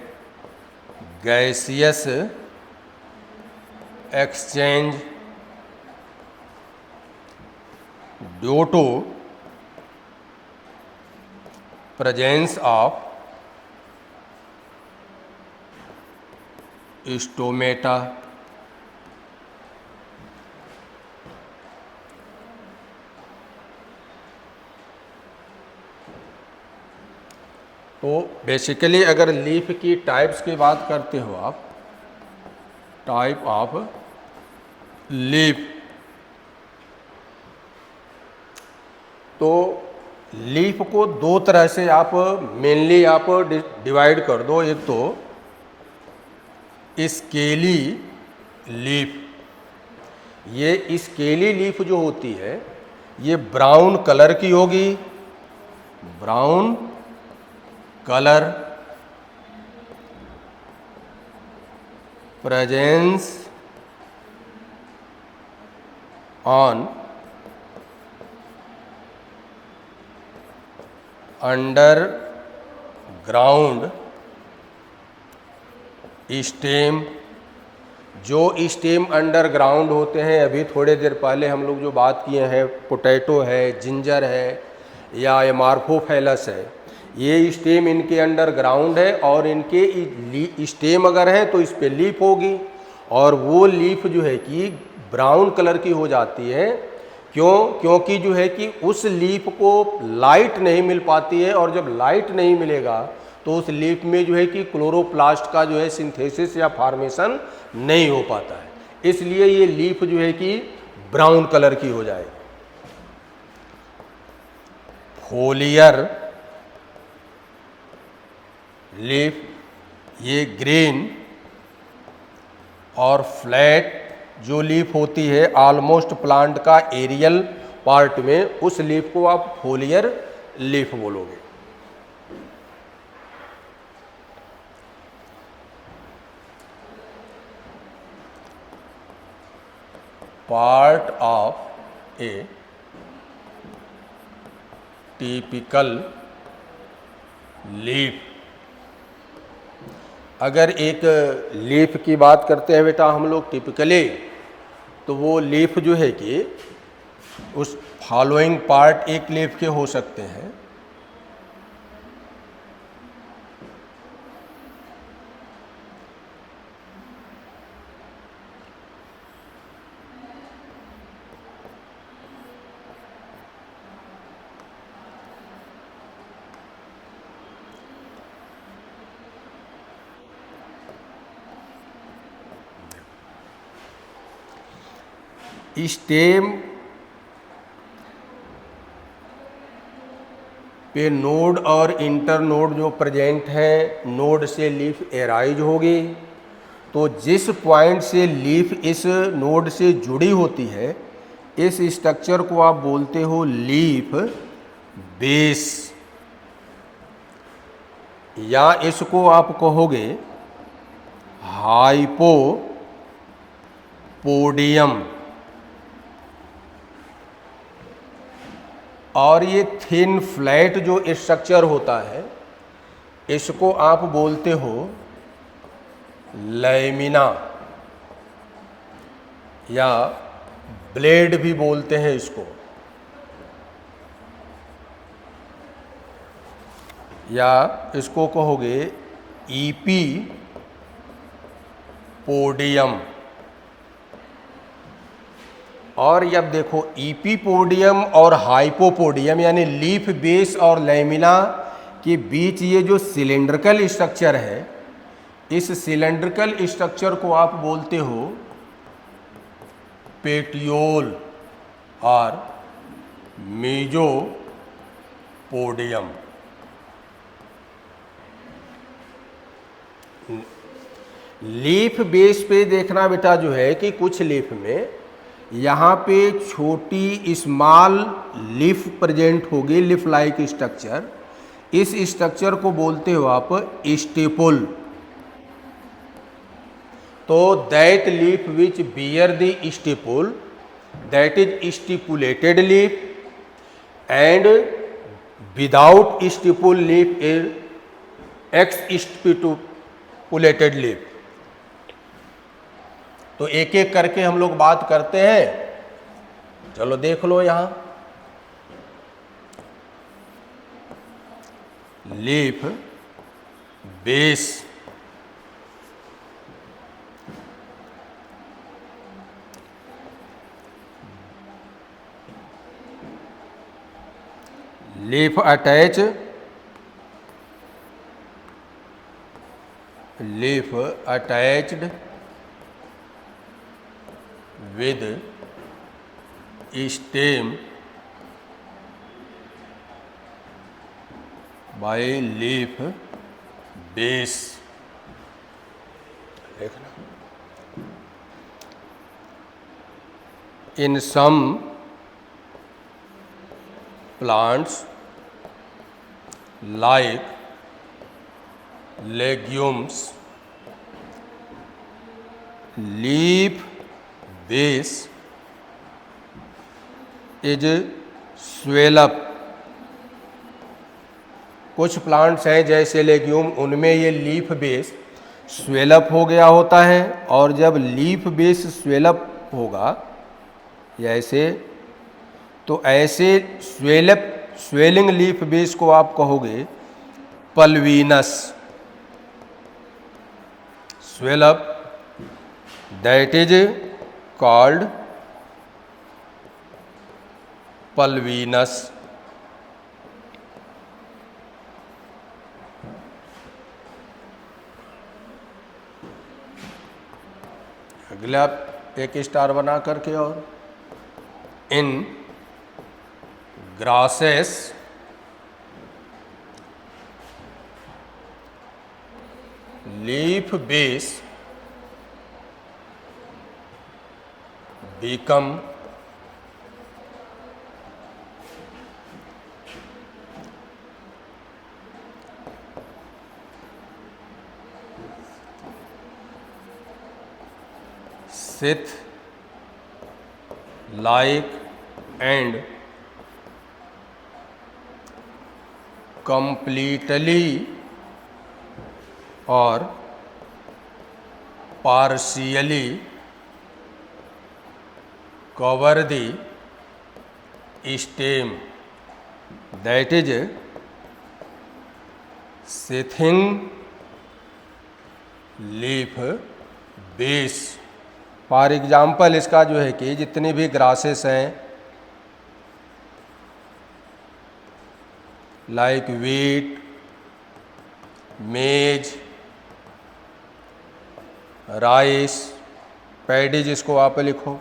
gaseous exchange due to presence of stomata. तो बेसिकली अगर लीफ की टाइप्स की बात करते हो आप, टाइप ऑफ लीफ, तो लीफ को दो तरह से आप मेनली आप डिवाइड कर दो। एक तो स्केली लीफ, ये स्केली लीफ जो होती है ये ब्राउन कलर की होगी, brown colour, presence on under ground stem. जो स्टेम अंडरग्राउंड होते हैं, अभी थोड़े देर पहले हम लोग जो बात किए हैं, पोटैटो है, जिंजर है या एमार्फोफैलस है, ये स्टेम इनके अंडरग्राउंड है और इनके स्टेम अगर है तो इस पे लीफ होगी, और वो लीफ जो है कि ब्राउन कलर की हो जाती है। क्योंकि जो है कि उस लीफ को लाइट नहीं मिल पाती है, और जब लाइट नहीं मिलेगा तो उस लीफ में जो है कि क्लोरोप्लास्ट का जो है सिंथेसिस या फॉर्मेशन नहीं हो पाता है, इसलिए ये लीफ जो है कि ब्राउन कलर की हो जाएगी। फोलियर लीफ, ये ग्रीन और फ्लैट जो लीफ होती है ऑलमोस्ट प्लांट का एरियल पार्ट में, उस लीफ को आप फोलियर लीफ बोलोगे। Part of a typical leaf, अगर एक लीफ की बात करते हैं बेटा हम लोग टिपिकली, तो वो लीफ जो है कि उस फॉलोइंग पार्ट एक लीफ के हो सकते हैं। स्टेम पे नोड और इंटरनोड जो प्रेजेंट है, नोड से लीफ एराइज होगी, तो जिस पॉइंट से लीफ इस नोड से जुड़ी होती है, इस स्ट्रक्चर को आप बोलते हो लीफ बेस, या इसको आप कहोगे हाइपोपोडियम। और ये थिन फ्लैट जो स्ट्रक्चर होता है, इसको आप बोलते हो लैमिना, या ब्लेड भी बोलते हैं इसको, या इसको कहोगे ईपी पोडियम। और जब देखो ईपीपोडियम और हाइपोपोडियम यानी लीफ बेस और लैमिना के बीच ये जो सिलेंड्रिकल स्ट्रक्चर है, इस सिलेंड्रिकल स्ट्रक्चर को आप बोलते हो पेटियोल और मेजोपोडियम। लीफ बेस पे देखना बेटा जो है कि कुछ लीफ में यहाँ पे छोटी स्मॉल लीफ प्रेजेंट होगी, लीफ लाइक स्ट्रक्चर। इस स्ट्रक्चर को बोलते हो आप स्टेपल। तो that leaf which bear the stipule, that is stipulated leaf, and without stipule leaf is x stipulated leaf. तो एक एक करके हम लोग बात करते हैं। चलो देख लो यहां, leaf base, leaf attach, leaf attached with stem by leaf base. देखना, in some plants like legumes, leaf base is swell up। कुछ प्लांट्स हैं जैसे लेग्यूम, उनमें ये लीफ बेस स्वेलअप हो गया होता है, और जब लीफ बेस स्वेलअप होगा ऐसे, तो ऐसे स्वेलिंग लीफ बेस को आप कहोगे pulvinus. Swell up, that is called pulvinus. अगला एक स्टार बना करके, और in grasses leaf base become sheath like and completely or partially cover the stem, that is sheathing leaf base। For example इसका जो है कि जितने भी ग्रासेस हैं, लाइक वीट, मेज, राइस, पैडी जिसको आप लिखो,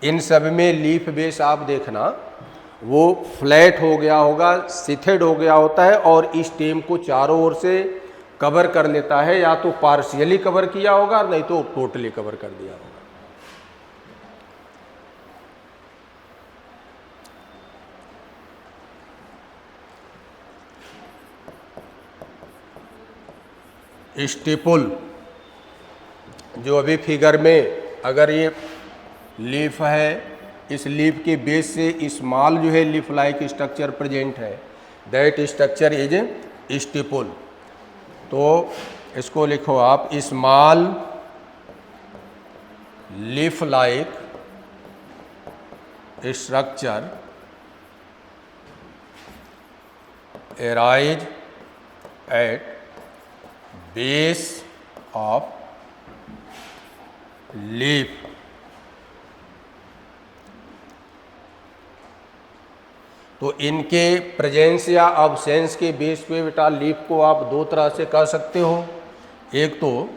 इन सब में लीफ बेस आप देखना वो फ्लैट हो गया होगा, सिथेड हो गया होता है, और इस स्टेम को चारों ओर से कवर कर लेता है, या तो पार्शियली कवर किया होगा, नहीं तो टोटली कवर कर दिया होगा। स्टिपुल, जो अभी फिगर में अगर ये लीफ है, इस लीफ के बेस से स्मॉल जो है लीफ लाइक स्ट्रक्चर प्रेजेंट है, दैट स्ट्रक्चर इज स्टिपुल। तो इसको लिखो आप small leaf like structure arise at base of leaf। तो इनके प्रेजेंस या अब्सेंस के बेस पे बेटा लीफ को आप दो तरह से कह सकते हो। एक तो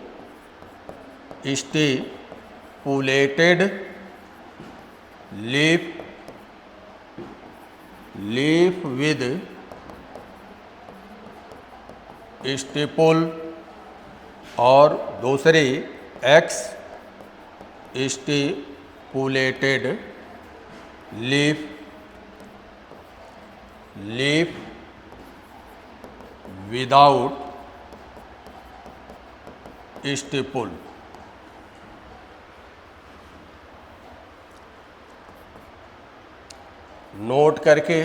stipulated leaf, leaf with stipule, और दूसरी x stipulated leaf, leaf without stipule. Note करके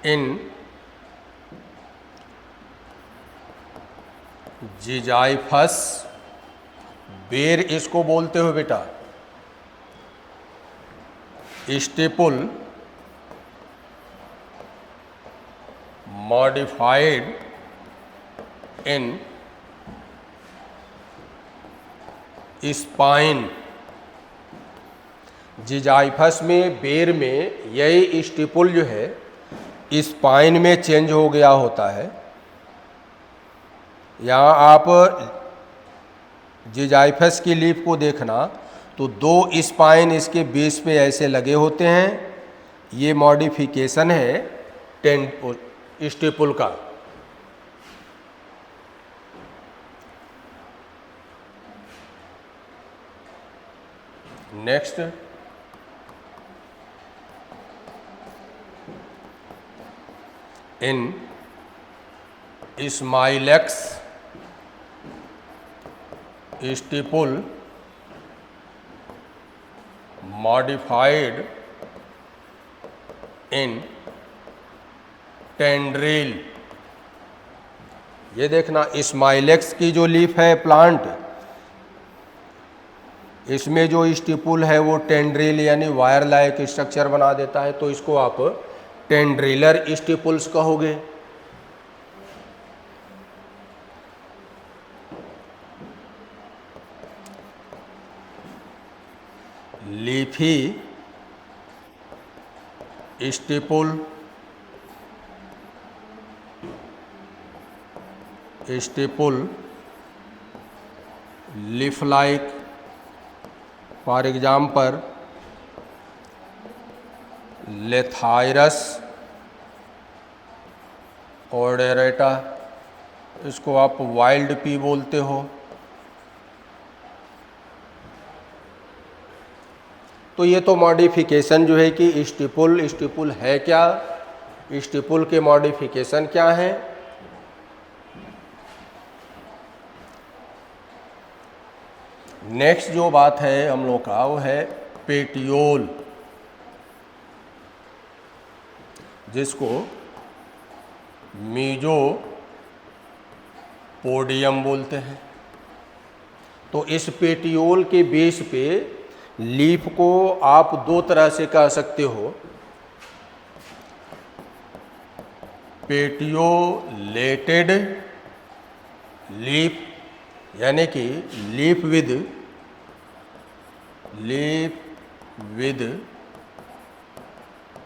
इन जिजाइफस, बेर इसको बोलते हो बेटा, स्टिपुल मॉडिफाइड इन स्पाइन। जिजाइफस में, बेर में यही स्टिपुल जो है स्पाइन में चेंज हो गया होता है। यहाँ आप जिजाइफस की लीफ को देखना तो दो स्पाइन इसके बेस पे ऐसे लगे होते हैं। ये मॉडिफिकेशन है स्टिपुल का। Next, in Smilax stipule modified in tendril. ये देखना, स्माइलेक्स की जो लीफ है प्लांट, इसमें जो स्टिपुल है वो टेंड्रिल यानी वायर लाइक स्ट्रक्चर बना देता है, तो इसको आप टेंड्रिलर स्टिपुल्स कहोगे। Leafy stipule, stipule leaf like, for example Lathyrus odorata, इसको आप वाइल्ड पी बोलते हो। तो ये तो मॉडिफिकेशन जो है कि स्टिपुल है क्या, स्टिपुल के मॉडिफिकेशन क्या है। नेक्स्ट जो बात है हम लोग का वो है पेटियोल, जिसको मीजोपोडियम बोलते हैं। तो इस पेटियोल के बेस पे लीफ को आप दो तरह से कह सकते हो, पेटियोलेटेड लीफ यानी कि leaf with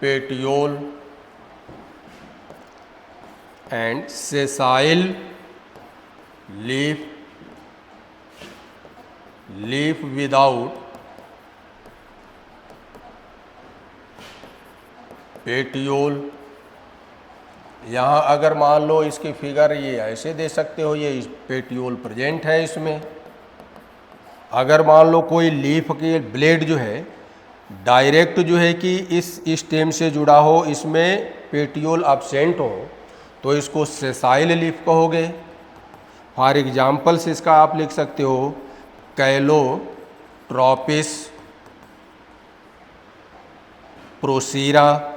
petiole, and sessile leaf without petiole. यहाँ अगर मान लो इसकी फिगर ये ऐसे दे सकते हो, ये पेटियोल प्रेजेंट है इसमें। अगर मान लो कोई लीफ के ब्लेड जो है डायरेक्ट जो है कि इस स्टेम से जुड़ा हो, इसमें पेटियोल absent हो, तो इसको सेसाइल लीफ कहोगे। फॉर एग्जाम्पल्स इसका आप लिख सकते हो कैलोट्रोपिस प्रोसीरा,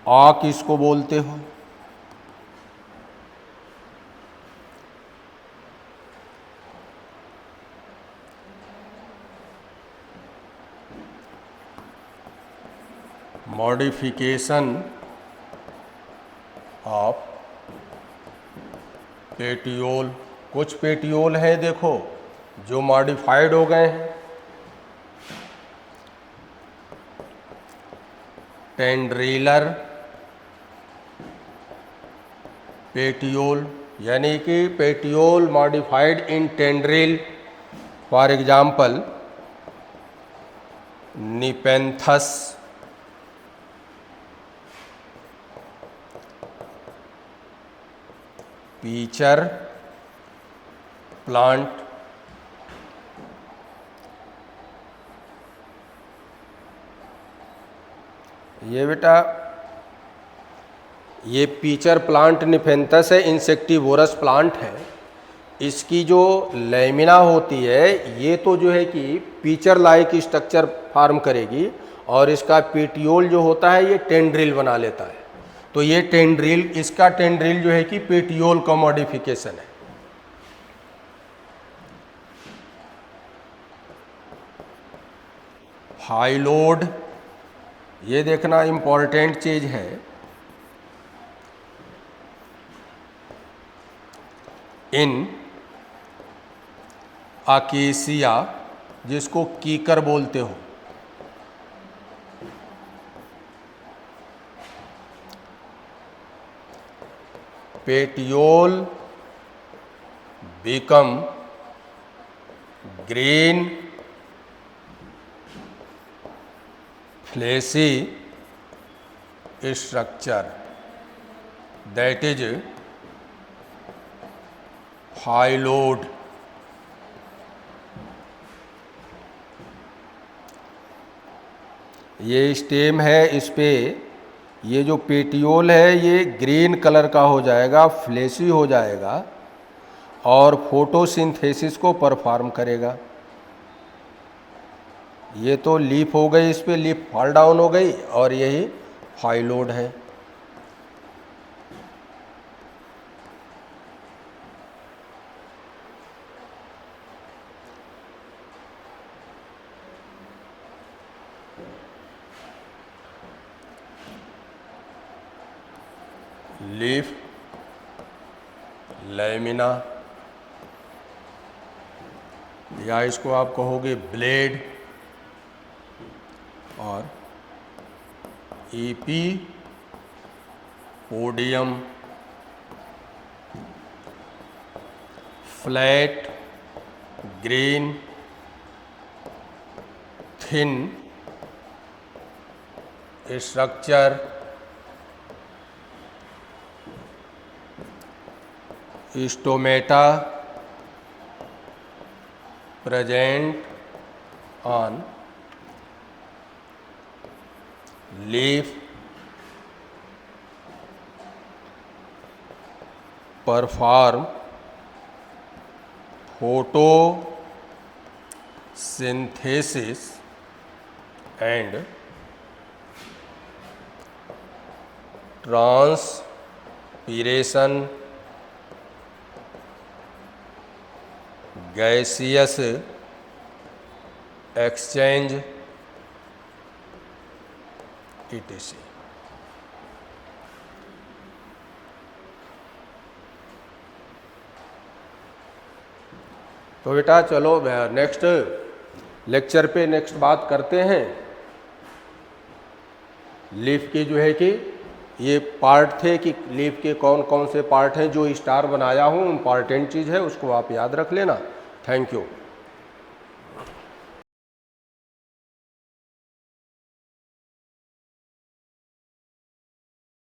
आक इसको बोलते हो। मॉडिफिकेशन ऑफ पेटियोल, कुछ पेटियोल है देखो जो मॉडिफाइड हो गए हैं। टेंड्रिलर पेटियोल यानी कि petiole modified in tendril, for example Nepenthes, pitcher plant, ये बेटा ये पीचर प्लांट निफेंथस है, इंसेक्टिवोरस प्लांट है। इसकी जो लैमिना होती है ये तो जो है कि पीचर लाइक स्ट्रक्चर फॉर्म करेगी, और इसका पेटियोल जो होता है ये टेंड्रिल बना लेता है। तो ये टेंड्रिल, इसका टेंड्रिल जो है कि पेटियोल का मॉडिफिकेशन है। हाइलोड, ये देखना इंपॉर्टेंट चीज है। इन अकेसिया, जिसको कीकर बोलते हो, petiole become green fleshy structure, that is phyllode. ये स्टेम है, इस पे ये जो पेटियोल है ये ग्रीन कलर का हो जाएगा, फ्लेशी हो जाएगा और फोटोसिंथेसिस को परफॉर्म करेगा। ये तो लीफ हो गई, इस पे लीफ फॉल डाउन हो गई, और यही हाइलोड है। लीफ, लैमिना, या इसको आप कहोगे ब्लेड, और EP podium, flat green thin structure, stomata present on leaf, perform photosynthesis and transpiration, gaseous exchange, etc. तो बेटा चलो नेक्स्ट लेक्चर पे नेक्स्ट बात करते हैं। लीफ की जो है कि ये पार्ट थे कि लीफ के कौन कौन से पार्ट हैं, जो स्टार बनाया हूँ इम्पॉर्टेंट चीज़ है, उसको आप याद रख लेना। Thank you.